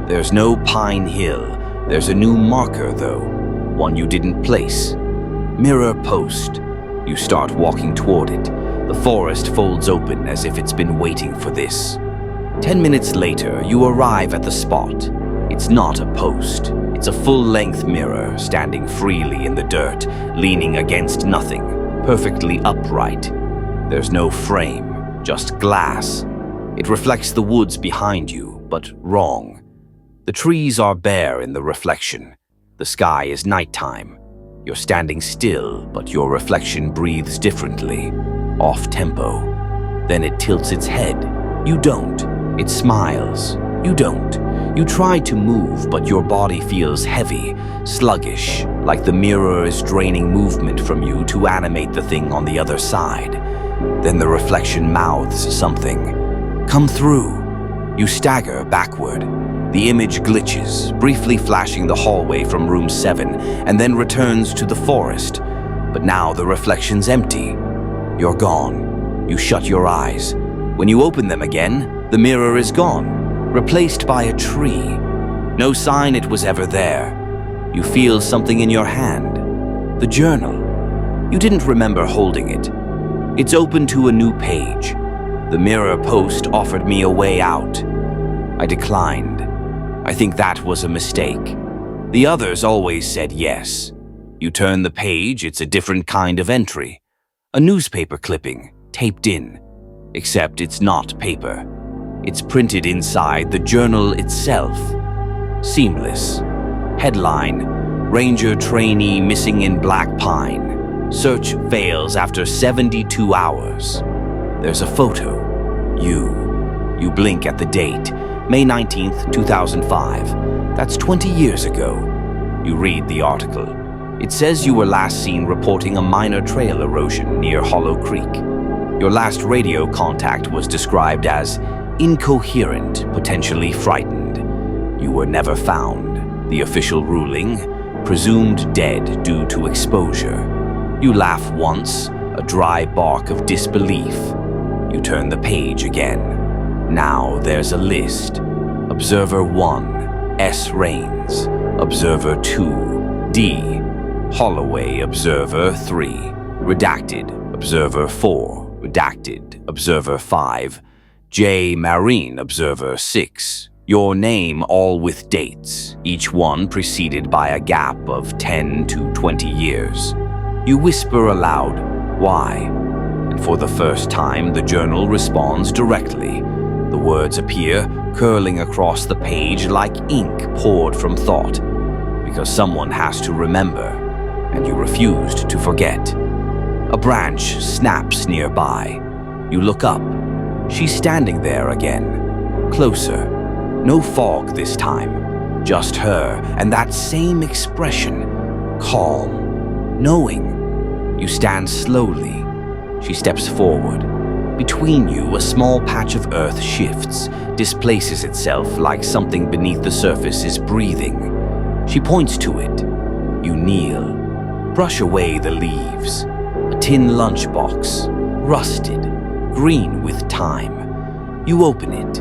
There's no Pine Hill. There's a new marker, though. One you didn't place. Mirror post. You start walking toward it. The forest folds open as if it's been waiting for this. 10 minutes later, you arrive at the spot. It's not a post. It's a full-length mirror standing freely in the dirt, leaning against nothing, perfectly upright. There's no frame, just glass. It reflects the woods behind you, but wrong. The trees are bare in the reflection. The sky is nighttime. You're standing still, but your reflection breathes differently, off-tempo. Then it tilts its head. You don't. It smiles. You don't. You try to move, but your body feels heavy, sluggish, like the mirror is draining movement from you to animate the thing on the other side. Then the reflection mouths something. Come through. You stagger backward. The image glitches, briefly flashing the hallway from room 7, and then returns to the forest. But now the reflection's empty. You're gone. You shut your eyes. When you open them again, the mirror is gone, replaced by a tree. No sign it was ever there. You feel something in your hand. The journal. You didn't remember holding it. It's open to a new page. The mirror post offered me a way out. I declined. I think that was a mistake. The others always said yes. You turn the page, it's a different kind of entry. A newspaper clipping, taped in. Except it's not paper. It's printed inside the journal itself. Seamless. Headline: Ranger trainee missing in Black Pine. Search fails after 72 hours. There's a photo. You blink at the date. May 19th, 2005. That's 20 years ago. You read the article. It says you were last seen reporting a minor trail erosion near Hollow Creek. Your last radio contact was described as incoherent, potentially frightened. You were never found. The official ruling: presumed dead due to exposure. You laugh once, a dry bark of disbelief. You turn the page again. Now there's a list. Observer 1, S. Rains. Observer 2, D. Holloway. Observer 3, redacted. Observer 4, redacted. Observer 5, J. Marine. Observer 6. Your name, all with dates, each one preceded by a gap of 10 to 20 years. You whisper aloud, why? And for the first time, the journal responds directly. The words appear, curling across the page like ink poured from thought. Because someone has to remember, and you refused to forget. A branch snaps nearby. You look up. She's standing there again. Closer. No fog this time. Just her, and that same expression. Calm. Knowing. You stand slowly. She steps forward. Between you, a small patch of earth shifts, displaces itself like something beneath the surface is breathing. She points to it. You kneel. Brush away the leaves. A tin lunchbox, rusted, green with time. You open it.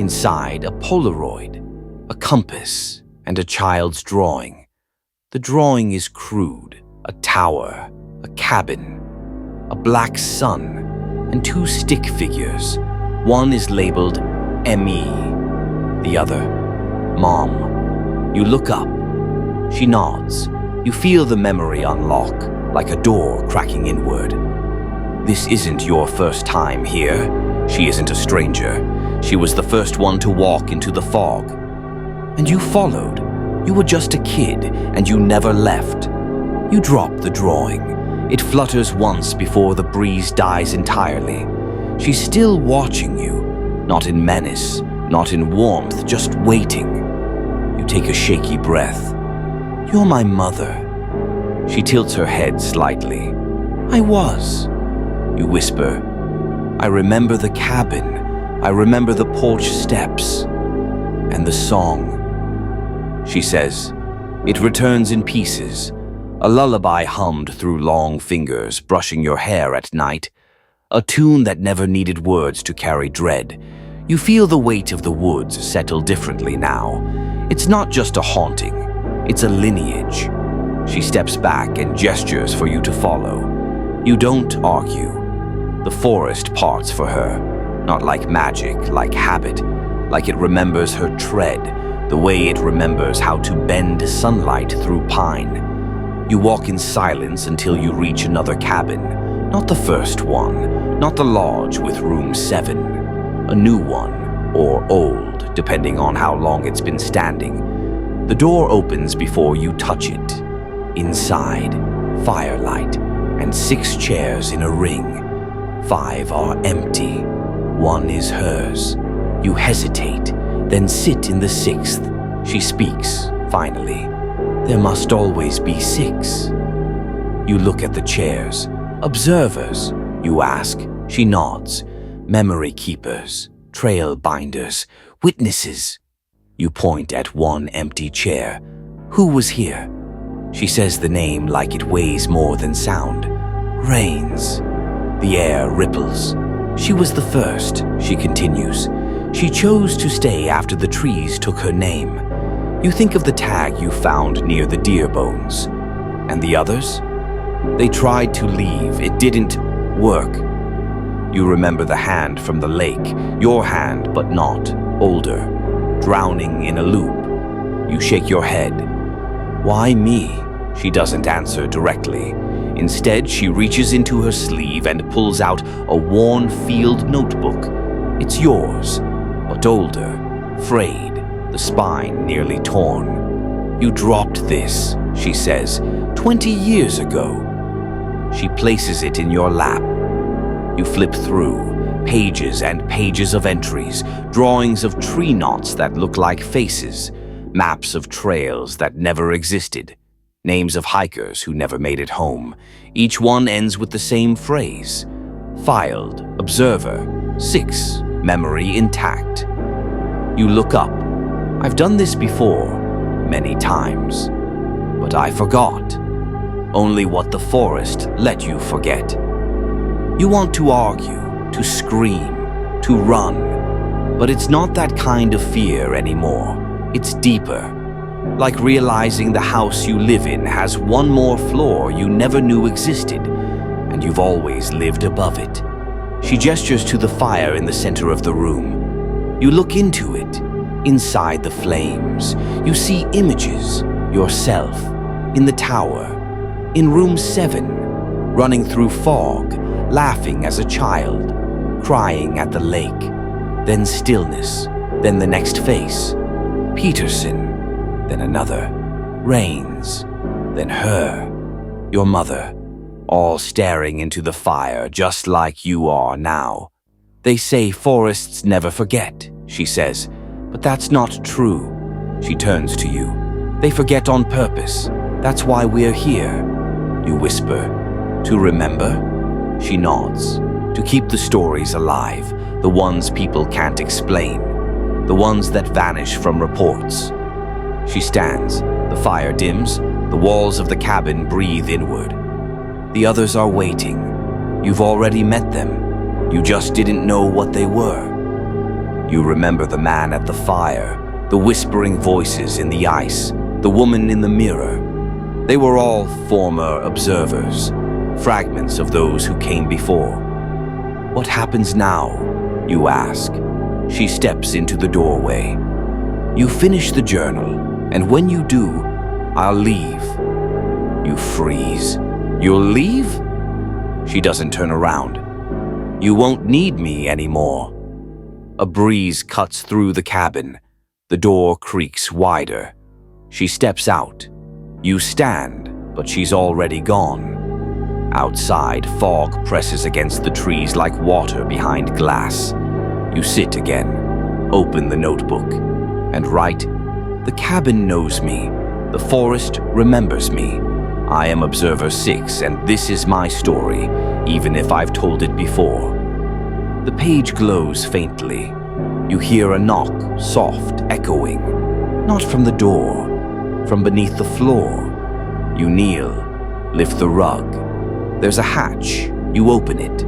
Inside, a Polaroid, a compass, and a child's drawing. The drawing is crude. A tower, a cabin, a black sun, and two stick figures. One is labeled M.E., the other, Mom. You look up. She nods. You feel the memory unlock, like a door cracking inward. This isn't your first time here. She isn't a stranger. She was the first one to walk into the fog. And you followed. You were just a kid, and you never left. You drop the drawing. It flutters once before the breeze dies entirely. She's still watching you, not in menace, not in warmth, just waiting. You take a shaky breath. You're my mother. She tilts her head slightly. I was. You whisper. I remember the cabin. I remember the porch steps. And the song. She says. It returns in pieces. A lullaby hummed through long fingers, brushing your hair at night. A tune that never needed words to carry dread. You feel the weight of the woods settle differently now. It's not just a haunting, it's a lineage. She steps back and gestures for you to follow. You don't argue. The forest parts for her, not like magic, like habit, like it remembers her tread, the way it remembers how to bend sunlight through pine. You walk in silence until you reach another cabin. Not the first one, not the lodge with room 7. A new one, or old, depending on how long it's been standing. The door opens before you touch it. Inside, firelight, and 6 chairs in a ring. 5 are empty. 1 is hers. You hesitate, then sit in the 6th. She speaks, finally. There must always be 6. You look at the chairs. Observers, you ask. She nods. Memory keepers, trail binders, witnesses. You point at 1 empty chair. Who was here? She says the name like it weighs more than sound. Rains. The air ripples. She was the first, she continues. She chose to stay after the trees took her name. You think of the tag you found near the deer bones. And the others? They tried to leave. It didn't work. You remember the hand from the lake. Your hand, but not. Older. Drowning in a loop. You shake your head. Why me? She doesn't answer directly. Instead, she reaches into her sleeve and pulls out a worn field notebook. It's yours, but older, frayed, the spine nearly torn. You dropped this, she says, 20 years ago. She places it in your lap. You flip through, pages and pages of entries, drawings of tree knots that look like faces, maps of trails that never existed, names of hikers who never made it home. Each one ends with the same phrase. Filed, observer, 6, memory intact. You look up. I've done this before, many times, but I forgot. Only what the forest let you forget. You want to argue, to scream, to run, but it's not that kind of fear anymore. It's deeper. Like realizing the house you live in has 1 more floor you never knew existed, and you've always lived above it. She gestures to the fire in the center of the room. You look into it, inside the flames. You see images, yourself, in the tower, in room 7, running through fog, laughing as a child, crying at the lake, then stillness, then the next face, Peterson, then another, Rains, then her, your mother, all staring into the fire just like you are now. They say forests never forget, she says, but that's not true. She turns to you. They forget on purpose. That's why we're here. You whisper, to remember? She nods. To keep the stories alive, the ones people can't explain, the ones that vanish from reports. She stands. The fire dims. The walls of the cabin breathe inward. The others are waiting. You've already met them. You just didn't know what they were. You remember the man at the fire, the whispering voices in the ice, the woman in the mirror. They were all former observers, fragments of those who came before. What happens now? You ask. She steps into the doorway. You finish the journal, and when you do, I'll leave. You freeze. You'll leave? She doesn't turn around. You won't need me anymore. A breeze cuts through the cabin. The door creaks wider. She steps out. You stand, but she's already gone. Outside, fog presses against the trees like water behind glass. You sit again, open the notebook, and write, "The cabin knows me. The forest remembers me. I am Observer 6, and this is my story, even if I've told it before." The page glows faintly. You hear a knock, soft, echoing. Not from the door, from beneath the floor. You kneel, lift the rug. There's a hatch. You open it.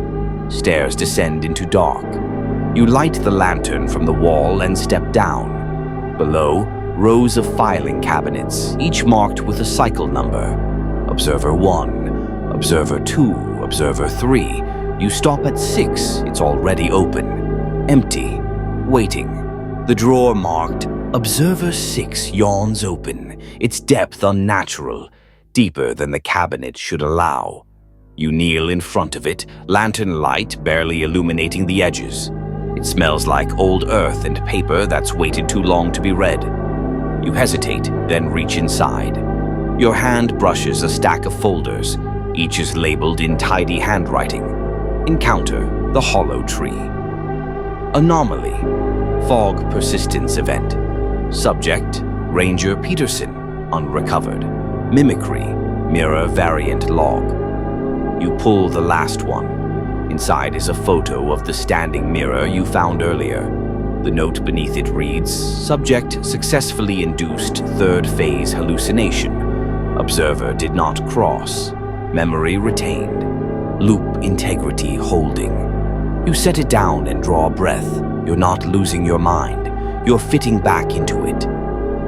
Stairs descend into dark. You light the lantern from the wall and step down. Below, rows of filing cabinets, each marked with a cycle number. Observer 1, Observer 2, Observer 3. You stop at 6. It's already open. Empty. Waiting. The drawer marked Observer 6 yawns open, its depth unnatural, deeper than the cabinet should allow. You kneel in front of it, lantern light barely illuminating the edges. It smells like old earth and paper that's waited too long to be read. You hesitate, then reach inside. Your hand brushes a stack of folders. Each is labeled in tidy handwriting. Encounter the hollow tree. Anomaly. Fog persistence event. Subject, Ranger Peterson, unrecovered. Mimicry, mirror variant log. You pull the last one. Inside is a photo of the standing mirror you found earlier. The note beneath it reads, "Subject successfully induced third phase hallucination. Observer did not cross. Memory retained. Loop integrity holding." You set it down and draw a breath. You're not losing your mind. You're fitting back into it.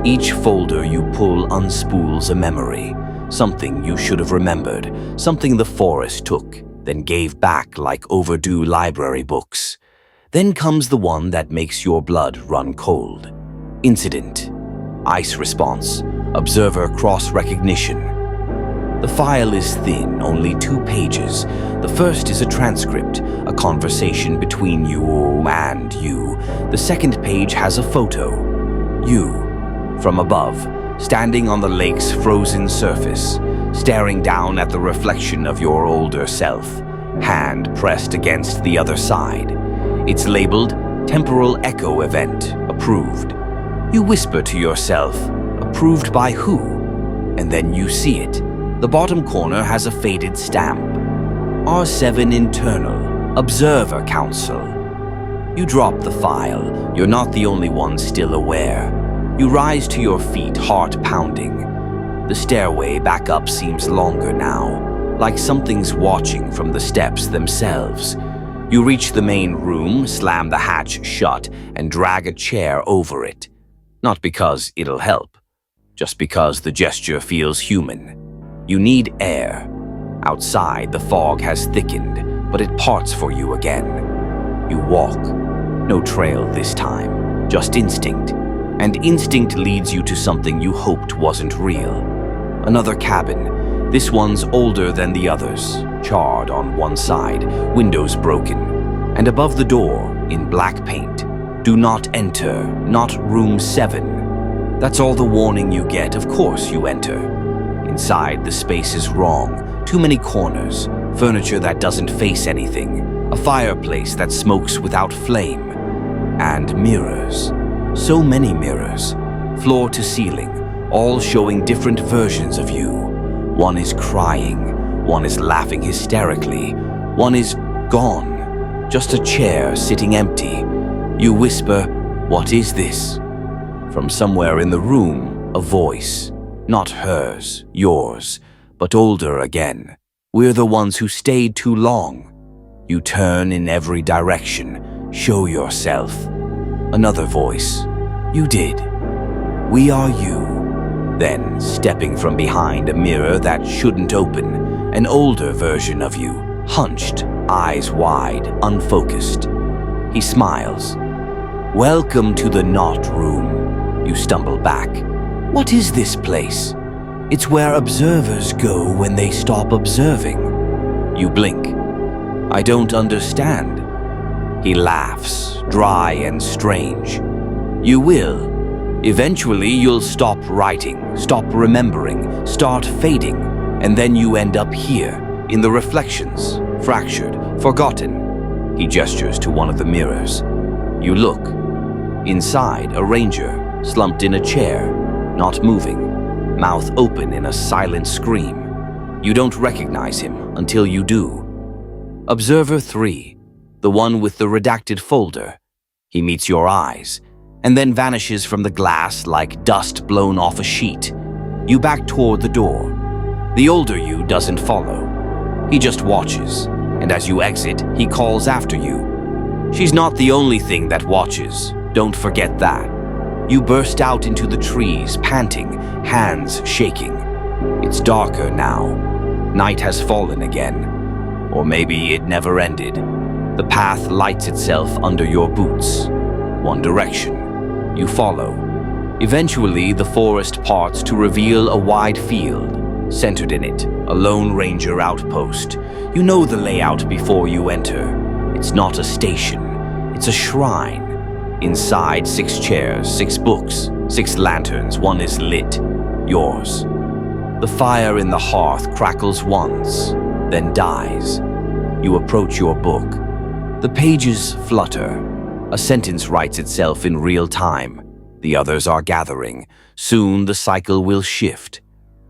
Each folder you pull unspools a memory. Something you should have remembered. Something the forest took, then gave back like overdue library books. Then comes the one that makes your blood run cold. Incident. Ice response. Observer cross-recognition. The file is thin, only 2 pages. The first is a transcript, a conversation between you and you. The second page has a photo. You, from above, standing on the lake's frozen surface, staring down at the reflection of your older self, hand pressed against the other side. It's labeled Temporal Echo Event, approved. You whisper to yourself, approved by who? And then you see it. The bottom corner has a faded stamp. R7 Internal, Observer Council. You drop the file. You're not the only one still aware. You rise to your feet, heart pounding. The stairway back up seems longer now, like something's watching from the steps themselves. You reach the main room, slam the hatch shut, and drag a chair over it. Not because it'll help, just because the gesture feels human. You need air. Outside, the fog has thickened, but it parts for you again. You walk. No trail this time, just instinct. And instinct leads you to something you hoped wasn't real. Another cabin. This one's older than the others, charred on one side, windows broken. And above the door, in black paint, "Do not enter, not room 7. That's all the warning you get. Of course you enter. Inside, the space is wrong. Too many corners, furniture that doesn't face anything, a fireplace that smokes without flame, and mirrors. So many mirrors, floor to ceiling, all showing different versions of you. One is crying, one is laughing hysterically, one is gone. Just a chair sitting empty. You whisper, "What is this?" From somewhere in the room, a voice. Not hers, yours, but older again. We're the ones who stayed too long. You turn in every direction. Show yourself. Another voice. You did. We are you. Then, stepping from behind a mirror that shouldn't open, an older version of you, hunched, eyes wide, unfocused. He smiles. Welcome to the not room. You stumble back. What is this place? It's where observers go when they stop observing. You blink. I don't understand. He laughs, dry and strange. You will. Eventually you'll stop writing, stop remembering, start fading, and then you end up here, in the reflections, fractured, forgotten. He gestures to one of the mirrors. You look. Inside, a ranger, slumped in a chair, not moving, mouth open in a silent scream. You don't recognize him until you do. Observer 3, the one with the redacted folder. He meets your eyes, and then vanishes from the glass like dust blown off a sheet. You back toward the door. The older you doesn't follow. He just watches, and as you exit, he calls after you. She's not the only thing that watches. Don't forget that. You burst out into the trees, panting, hands shaking. It's darker now. Night has fallen again. Or maybe it never ended. The path lights itself under your boots. One direction. You follow. Eventually, the forest parts to reveal a wide field. Centered in it, a Lone Ranger outpost. You know the layout before you enter. It's not a station. It's a shrine. Inside, 6 chairs, 6 books, 6 lanterns, one is lit. Yours. The fire in the hearth crackles once, then dies. You approach your book. The pages flutter. A sentence writes itself in real time. The others are gathering. Soon the cycle will shift.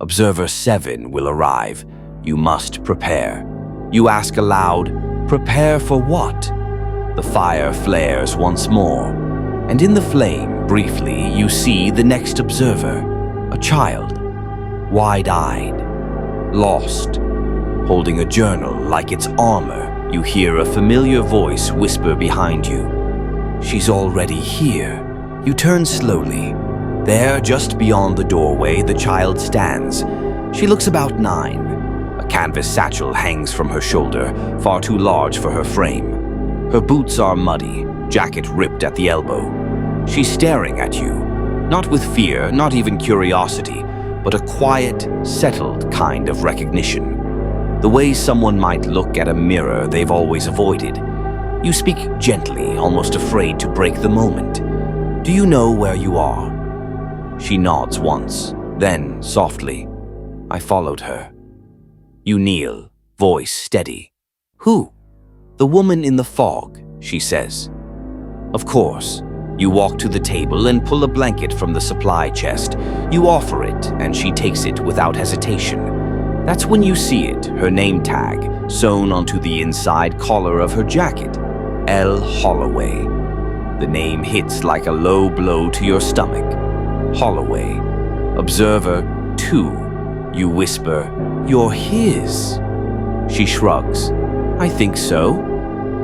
Observer 7 will arrive. You must prepare. You ask aloud, prepare for what? The fire flares once more. And in the flame, briefly, you see the next observer. A child. Wide-eyed. Lost. Holding a journal like it's armor, you hear a familiar voice whisper behind you. She's already here. You turn slowly. There, just beyond the doorway, the child stands. She looks about 9. A canvas satchel hangs from her shoulder, far too large for her frame. Her boots are muddy, jacket ripped at the elbow. She's staring at you, not with fear, not even curiosity, but a quiet, settled kind of recognition. The way someone might look at a mirror they've always avoided. You speak gently, almost afraid to break the moment. Do you know where you are? She nods once, then, softly, I followed her. You kneel, voice steady. Who? The woman in the fog, she says. Of course. You walk to the table and pull a blanket from the supply chest. You offer it, and she takes it without hesitation. That's when you see it, her name tag, sewn onto the inside collar of her jacket. L. Holloway. The name hits like a low blow to your stomach. Holloway. Observer 2. You whisper, you're his. She shrugs. I think so.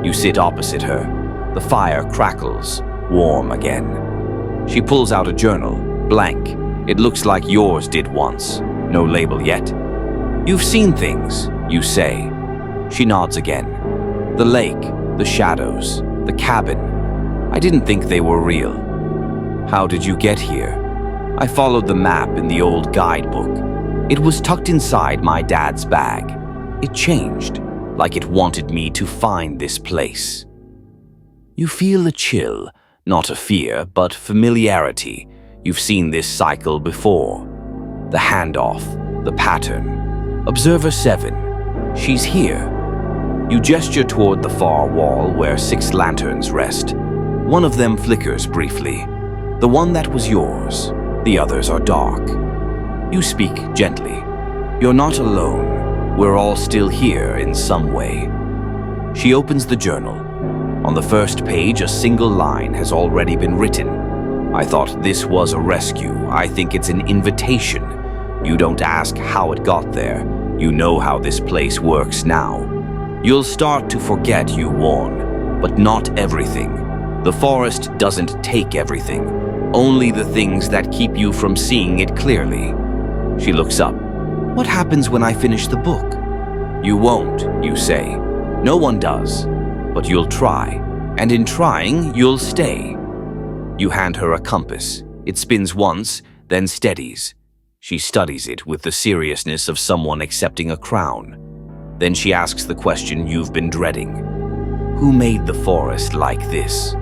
You sit opposite her. The fire crackles, warm again. She pulls out a journal, blank. It looks like yours did once. No label yet. You've seen things, you say. She nods again. The lake, the shadows, the cabin. I didn't think they were real. How did you get here? I followed the map in the old guidebook. It was tucked inside my dad's bag. It changed, like it wanted me to find this place. You feel a chill, not a fear, but familiarity. You've seen this cycle before. The handoff, the pattern. Observer 7. She's here. You gesture toward the far wall where 6 lanterns rest. One of them flickers briefly. The one that was yours. The others are dark. You speak gently. You're not alone. We're all still here in some way. She opens the journal. On the first page, a single line has already been written. I thought this was a rescue. I think it's an invitation. You don't ask how it got there. You know how this place works now. You'll start to forget you warn, but not everything. The forest doesn't take everything, only the things that keep you from seeing it clearly. She looks up. What happens when I finish the book? You won't, you say. No one does, but you'll try, and in trying, you'll stay. You hand her a compass. It spins once, then steadies. She studies it with the seriousness of someone accepting a crown. Then she asks the question you've been dreading. Who made the forest like this?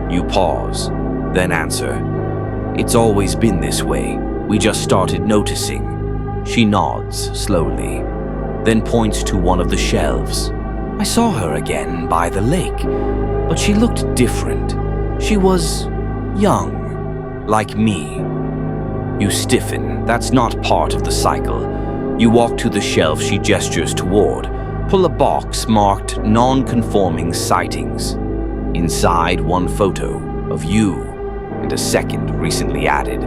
You pause, then answer. It's always been this way. We just started noticing. She nods slowly, then points to one of the shelves. I saw her again by the lake, but she looked different. She was young, like me. You stiffen. That's not part of the cycle. You walk to the shelf she gestures toward, pull a box marked non-conforming sightings. Inside, one photo of you, and a second recently added,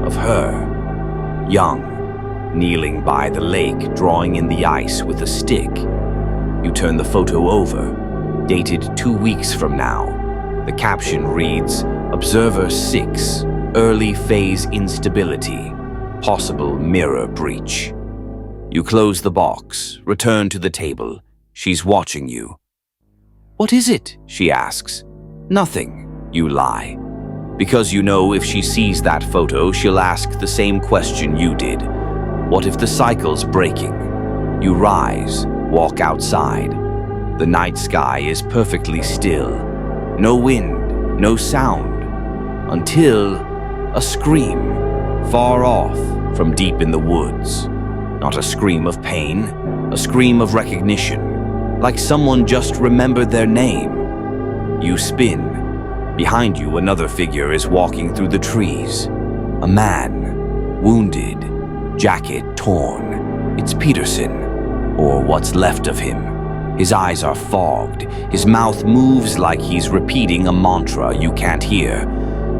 of her, young, kneeling by the lake, drawing in the ice with a stick. You turn the photo over, dated 2 weeks from now. The caption reads, Observer 6, early phase instability, possible mirror breach. You close the box, return to the table. She's watching you. What is it? She asks. Nothing, you lie. Because you know if she sees that photo, she'll ask the same question you did. What if the cycle's breaking? You rise, walk outside. The night sky is perfectly still. No wind, no sound. Until a scream, far off from deep in the woods. Not a scream of pain, a scream of recognition, like someone just remembered their name. You spin. Behind you, another figure is walking through the trees. A man, wounded, jacket torn. It's Peterson, or what's left of him. His eyes are fogged. His mouth moves like he's repeating a mantra you can't hear.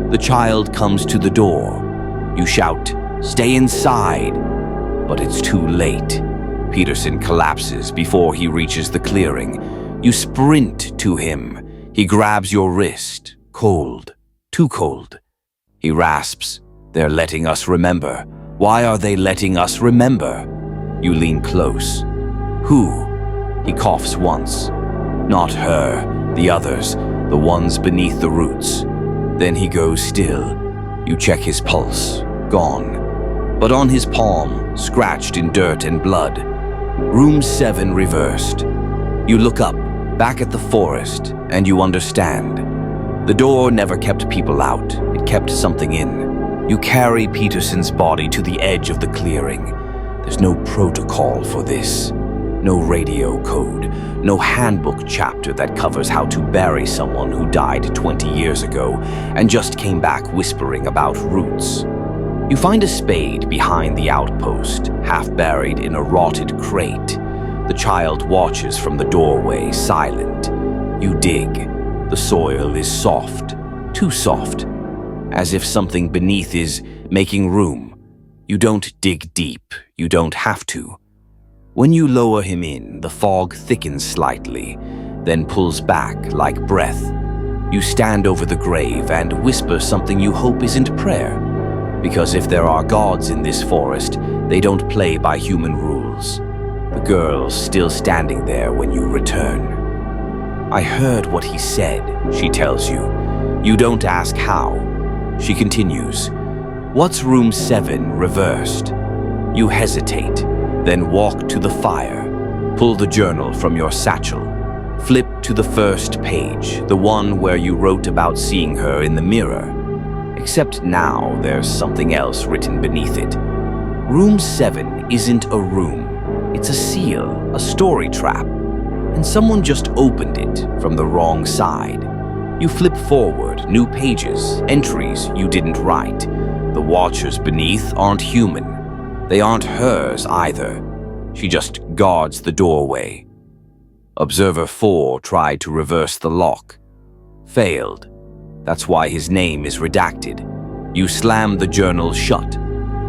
The child comes to the door. You shout, "Stay inside!" But it's too late. Peterson collapses before he reaches the clearing. You sprint to him. He grabs your wrist. Cold. Too cold. He rasps, "They're letting us remember. Why are they letting us remember?" You lean close. Who? He coughs once. Not her. The others. The ones beneath the roots. Then he goes still. You check his pulse. Gone. But on his palm, scratched in dirt and blood. Room 7 reversed. You look up, back at the forest, and you understand. The door never kept people out. It kept something in. You carry Peterson's body to the edge of the clearing. There's no protocol for this. No radio code. No handbook chapter that covers how to bury someone who died 20 years ago and just came back whispering about roots. You find a spade behind the outpost, half buried in a rotted crate. The child watches from the doorway, silent. You dig. The soil is soft, too soft, as if something beneath is making room. You don't dig deep. You don't have to. When you lower him in, the fog thickens slightly, then pulls back like breath. You stand over the grave and whisper something you hope isn't prayer. Because if there are gods in this forest, they don't play by human rules. The girl's still standing there when you return. I heard what he said, she tells you. You don't ask how. She continues. What's room 7 reversed? You hesitate, then walk to the fire. Pull the journal from your satchel. Flip to the first page, the one where you wrote about seeing her in the mirror. Except now there's something else written beneath it. Room 7 isn't a room. It's a seal, a story trap. And someone just opened it from the wrong side. You flip forward, new pages, entries you didn't write. The watchers beneath aren't human. They aren't hers either. She just guards the doorway. Observer 4 tried to reverse the lock. Failed. That's why his name is redacted. You slam the journal shut.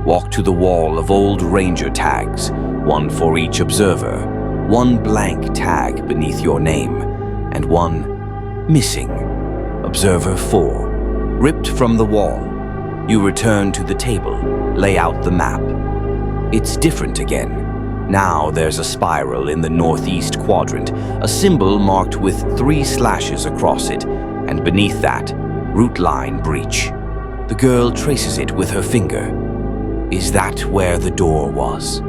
Walk to the wall of old ranger tags, one for each observer, one blank tag beneath your name, and one missing. Observer 4. Ripped from the wall. You return to the table, lay out the map. It's different again. Now there's a spiral in the northeast quadrant, a symbol marked with 3 slashes across it, and beneath that, root line breach. The girl traces it with her finger. Is that where the door was?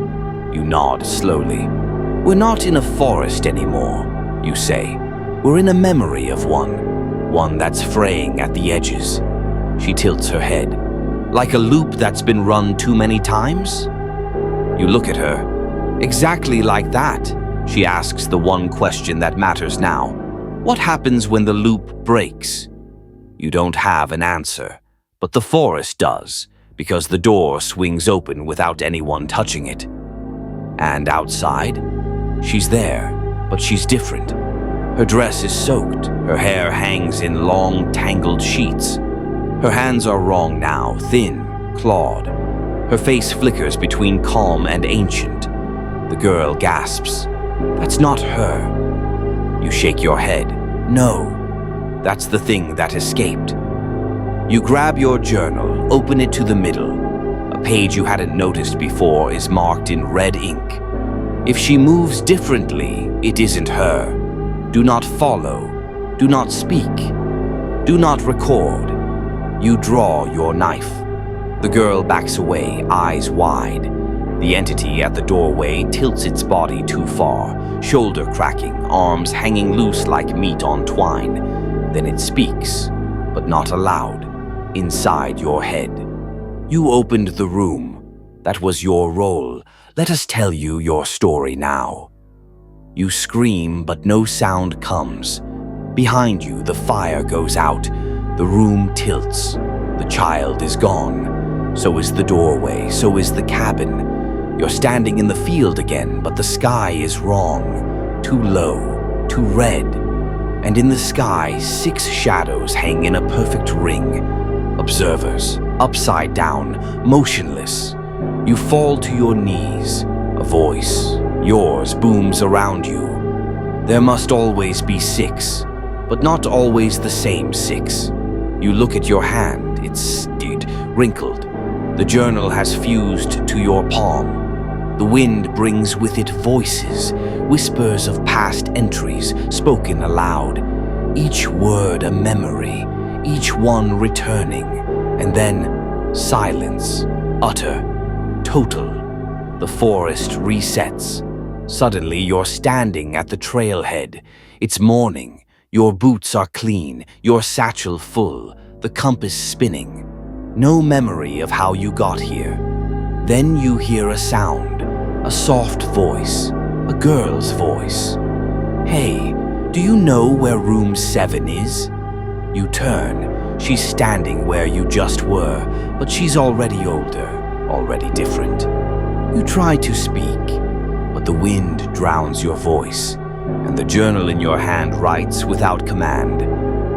You nod slowly. We're not in a forest anymore, you say. We're in a memory of one that's fraying at the edges. She tilts her head. Like a loop that's been run too many times? You look at her. Exactly like that, she asks the one question that matters now. What happens when the loop breaks? You don't have an answer, but the forest does, because the door swings open without anyone touching it. And outside, she's there, but she's different. Her dress is soaked, her hair hangs in long, tangled sheets. Her hands are wrong now, thin, clawed. Her face flickers between calm and ancient. The girl gasps. That's not her. You shake your head. No, that's the thing that escaped. You grab your journal, open it to the middle. A page you hadn't noticed before is marked in red ink. If she moves differently, it isn't her. Do not follow. Do not speak. Do not record. You draw your knife. The girl backs away, eyes wide. The entity at the doorway tilts its body too far, shoulder cracking, arms hanging loose like meat on twine. Then it speaks, but not aloud, inside your head. You opened the room. That was your role. Let us tell you your story now. You scream, but no sound comes. Behind you, the fire goes out. The room tilts. The child is gone. So is the doorway. So is the cabin. You're standing in the field again, but the sky is wrong. Too low, too red. And in the sky, 6 shadows hang in a perfect ring. Observers, upside down, motionless. You fall to your knees. A voice, yours, booms around you. There must always be 6, but not always the same 6. You look at your hand, it's wrinkled. The journal has fused to your palm. The wind brings with it voices, whispers of past entries spoken aloud. Each word a memory, each one returning. And then silence, utter, total. The forest resets. Suddenly you're standing at the trailhead. It's morning. Your boots are clean, your satchel full, the compass spinning. No memory of how you got here. Then you hear a sound, a soft voice, a girl's voice. Hey, do you know where room 7 is? You turn. She's standing where you just were, but she's already older, already different. You try to speak, but the wind drowns your voice, and the journal in your hand writes without command.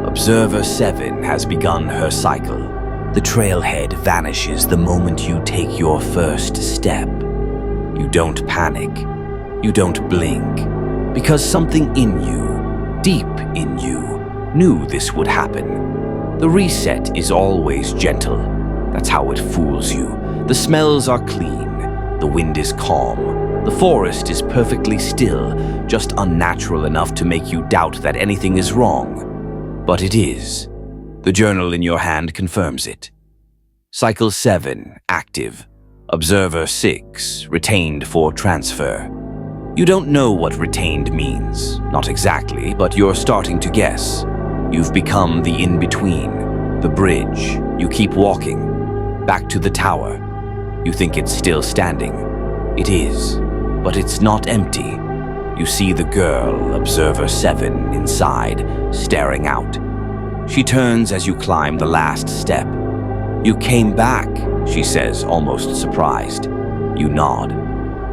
Observer 7 has begun her cycle. The trailhead vanishes the moment you take your first step. You don't panic. You don't blink. Because something in you, deep in you, knew this would happen. The reset is always gentle. That's how it fools you. The smells are clean. The wind is calm. The forest is perfectly still, just unnatural enough to make you doubt that anything is wrong. But it is. The journal in your hand confirms it. Cycle 7, active. Observer 6, retained for transfer. You don't know what retained means. Not exactly, but you're starting to guess. You've become the in-between, the bridge. You keep walking. Back to the tower. You think it's still standing. It is, but it's not empty. You see the girl, Observer 7, inside, staring out. She turns as you climb the last step. You came back, she says, almost surprised. You nod.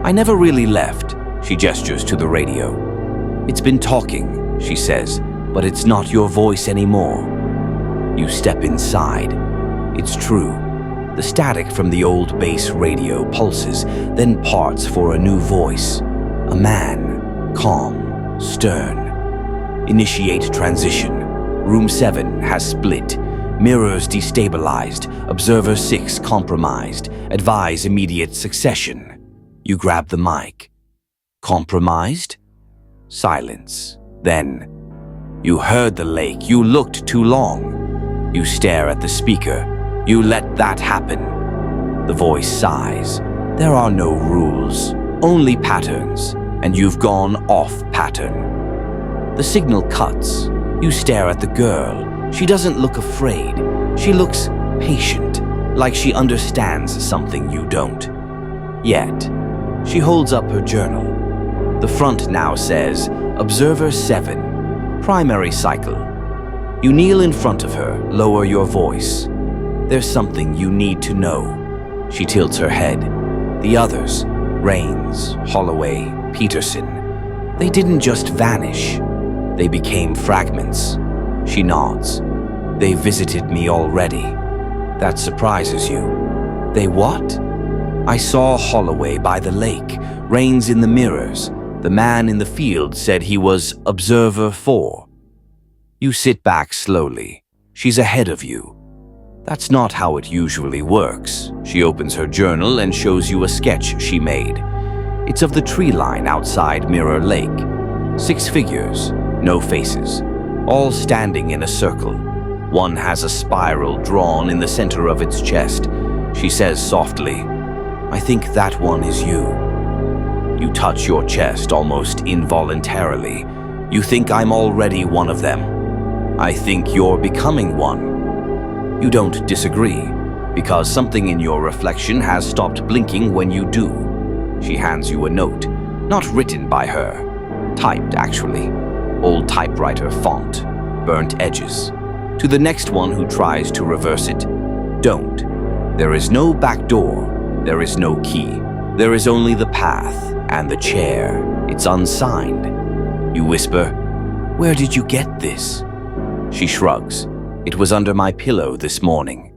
I never really left, she gestures to the radio. It's been talking, she says, but it's not your voice anymore. You step inside. It's true. The static from the old base radio pulses, then parts for a new voice. A man, calm, stern. Initiate transition. Room 7 has split. Mirrors destabilized. Observer 6 compromised. Advise immediate succession. You grab the mic. Compromised? Silence. Then, you heard the lake. You looked too long. You stare at the speaker. You let that happen. The voice sighs. There are no rules, only patterns, and you've gone off pattern. The signal cuts. You stare at the girl. She doesn't look afraid. She looks patient, like she understands something you don't. Yet, she holds up her journal. The front now says, Observer 7, Primary Cycle. You kneel in front of her, lower your voice. There's something you need to know. She tilts her head. The others, Rains, Holloway, Peterson, they didn't just vanish. They became fragments. She nods. They visited me already. That surprises you. They what? I saw Holloway by the lake, Rains in the mirrors. The man in the field said he was Observer 4. You sit back slowly. She's ahead of you. That's not how it usually works. She opens her journal and shows you a sketch she made. It's of the tree line outside Mirror Lake. 6 figures, no faces, all standing in a circle. One has a spiral drawn in the center of its chest. She says softly, I think that one is you. You touch your chest almost involuntarily. You think I'm already one of them. I think you're becoming one. You don't disagree, because something in your reflection has stopped blinking when you do. She hands you a note, not written by her. Typed, actually. Old typewriter font, burnt edges. To the next one who tries to reverse it, don't. There is no back door. There is no key. There is only the path and the chair. It's unsigned. You whisper, Where did you get this? She shrugs. It was under my pillow this morning.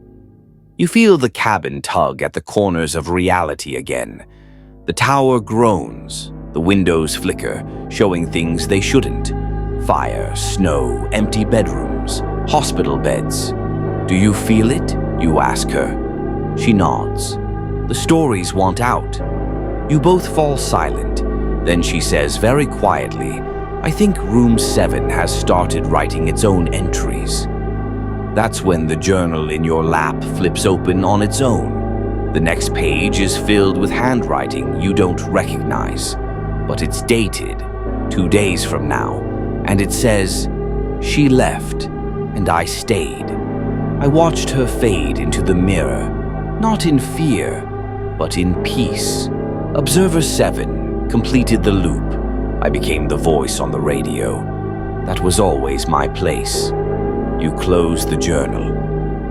You feel the cabin tug at the corners of reality again. The tower groans. The windows flicker, showing things they shouldn't. Fire, snow, empty bedrooms, hospital beds. Do you feel it? You ask her. She nods. The stories want out. You both fall silent. Then she says very quietly, I think room 7 has started writing its own entries. That's when the journal in your lap flips open on its own. The next page is filled with handwriting you don't recognize, but it's dated 2 days from now, and it says, She left, and I stayed. I watched her fade into the mirror, not in fear, but in peace. Observer 7 completed the loop. I became the voice on the radio. That was always my place. You close the journal.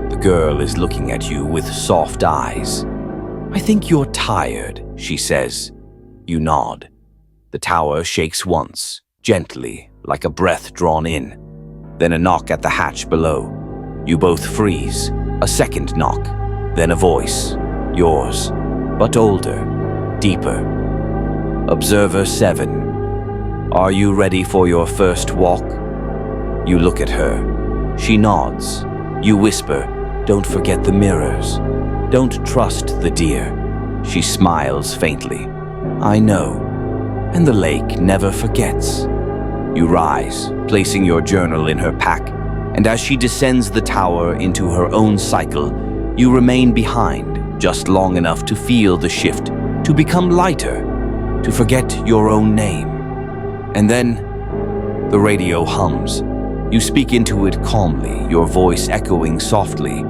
The girl is looking at you with soft eyes. I think you're tired, she says. You nod. The tower shakes once, gently, like a breath drawn in. Then a knock at the hatch below. You both freeze. A second knock. Then a voice. Yours, but older, deeper. Observer 7. Are you ready for your first walk? You look at her. She nods. You whisper, Don't forget the mirrors. Don't trust the deer. She smiles faintly. I know. And the lake never forgets. You rise, placing your journal in her pack, and as she descends the tower into her own cycle, you remain behind just long enough to feel the shift, to become lighter, to forget your own name. And then, the radio hums. You speak into it calmly, your voice echoing softly.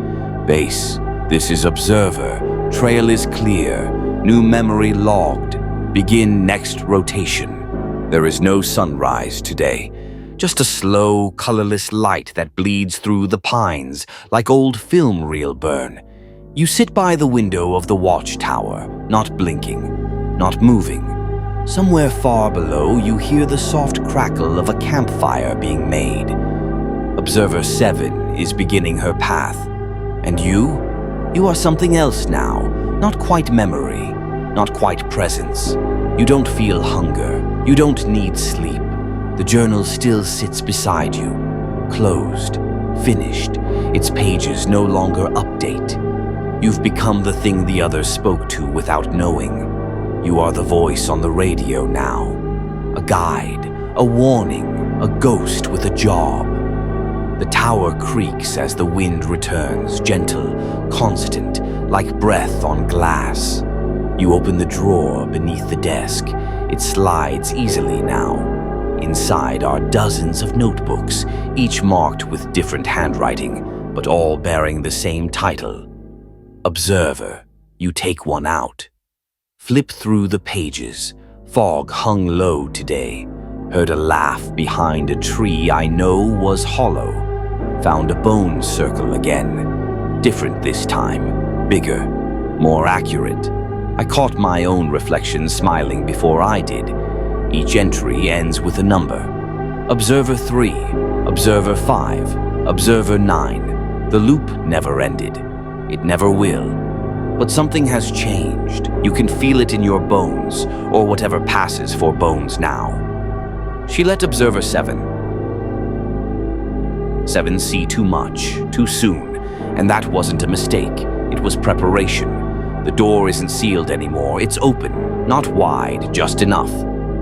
Base, this is Observer. Trail is clear. New memory logged. Begin next rotation. There is no sunrise today. Just a slow, colorless light that bleeds through the pines like old film reel burn. You sit by the window of the watchtower, not blinking, not moving. Somewhere far below, you hear the soft crackle of a campfire being made. Observer 7 is beginning her path. And you? You are something else now, not quite memory, not quite presence. You don't feel hunger, you don't need sleep. The journal still sits beside you, closed, finished, its pages no longer update. You've become the thing the others spoke to without knowing. You are the voice on the radio now, a guide, a warning, a ghost with a job. The tower creaks as the wind returns, gentle, constant, like breath on glass. You open the drawer beneath the desk. It slides easily now. Inside are dozens of notebooks, each marked with different handwriting, but all bearing the same title. Observer. You take one out. Flip through the pages. Fog hung low today. Heard a laugh behind a tree I know was hollow. Found a bone circle again. Different this time. Bigger. More accurate. I caught my own reflection smiling before I did. Each entry ends with a number. Observer 3, Observer 5, Observer 9. The loop never ended. It never will. But something has changed. You can feel it in your bones, or whatever passes for bones now. She let Observer 7 see too much, too soon, and that wasn't a mistake. It was preparation. The door isn't sealed anymore. It's open, not wide, just enough.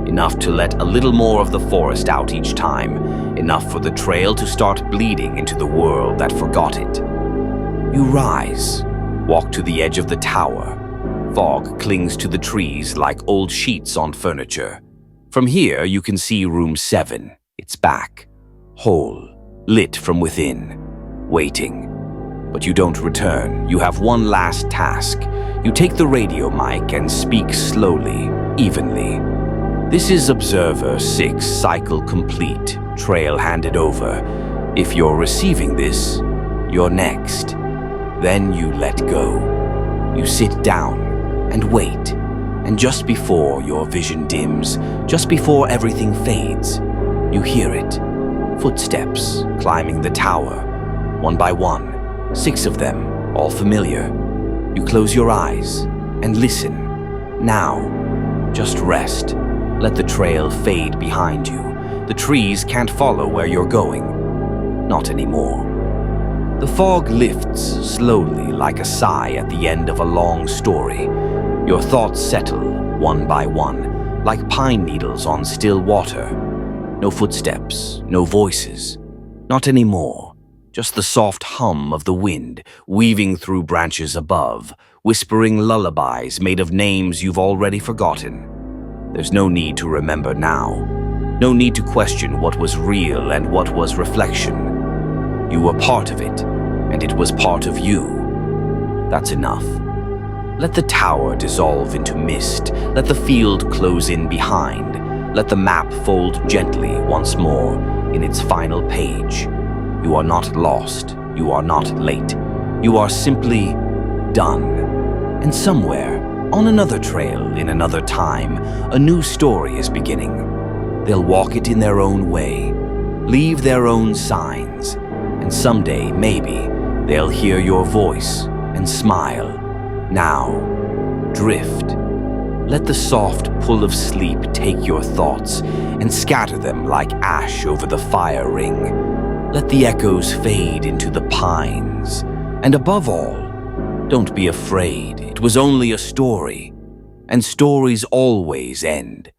Enough to let a little more of the forest out each time. Enough for the trail to start bleeding into the world that forgot it. You rise, walk to the edge of the tower. Fog clings to the trees like old sheets on furniture. From here, you can see room 7. It's back, whole, lit from within, waiting. But you don't return. You have one last task. You take the radio mic and speak slowly, evenly. This is Observer 6, cycle complete, trail handed over. If you're receiving this, you're next. Then you let go. You sit down and wait. And just before your vision dims, just before everything fades, you hear it. Footsteps climbing the tower, one by one, 6 of them, all familiar. You close your eyes and listen. Now, just rest. Let the trail fade behind you. The trees can't follow where you're going. Not anymore. The fog lifts slowly like a sigh at the end of a long story. Your thoughts settle, one by one, like pine needles on still water. No footsteps, no voices. Not anymore. Just the soft hum of the wind weaving through branches above, whispering lullabies made of names you've already forgotten. There's no need to remember now. No need to question what was real and what was reflection. You were part of it, and it was part of you. That's enough. Let the tower dissolve into mist. Let the field close in behind. Let the map fold gently once more in its final page. You are not lost. You are not late. You are simply done. And somewhere, on another trail, in another time, a new story is beginning. They'll walk it in their own way, leave their own signs, and someday, maybe, they'll hear your voice and smile. Now, drift. Let the soft pull of sleep take your thoughts and scatter them like ash over the fire ring. Let the echoes fade into the pines. And above all, don't be afraid. It was only a story, and stories always end.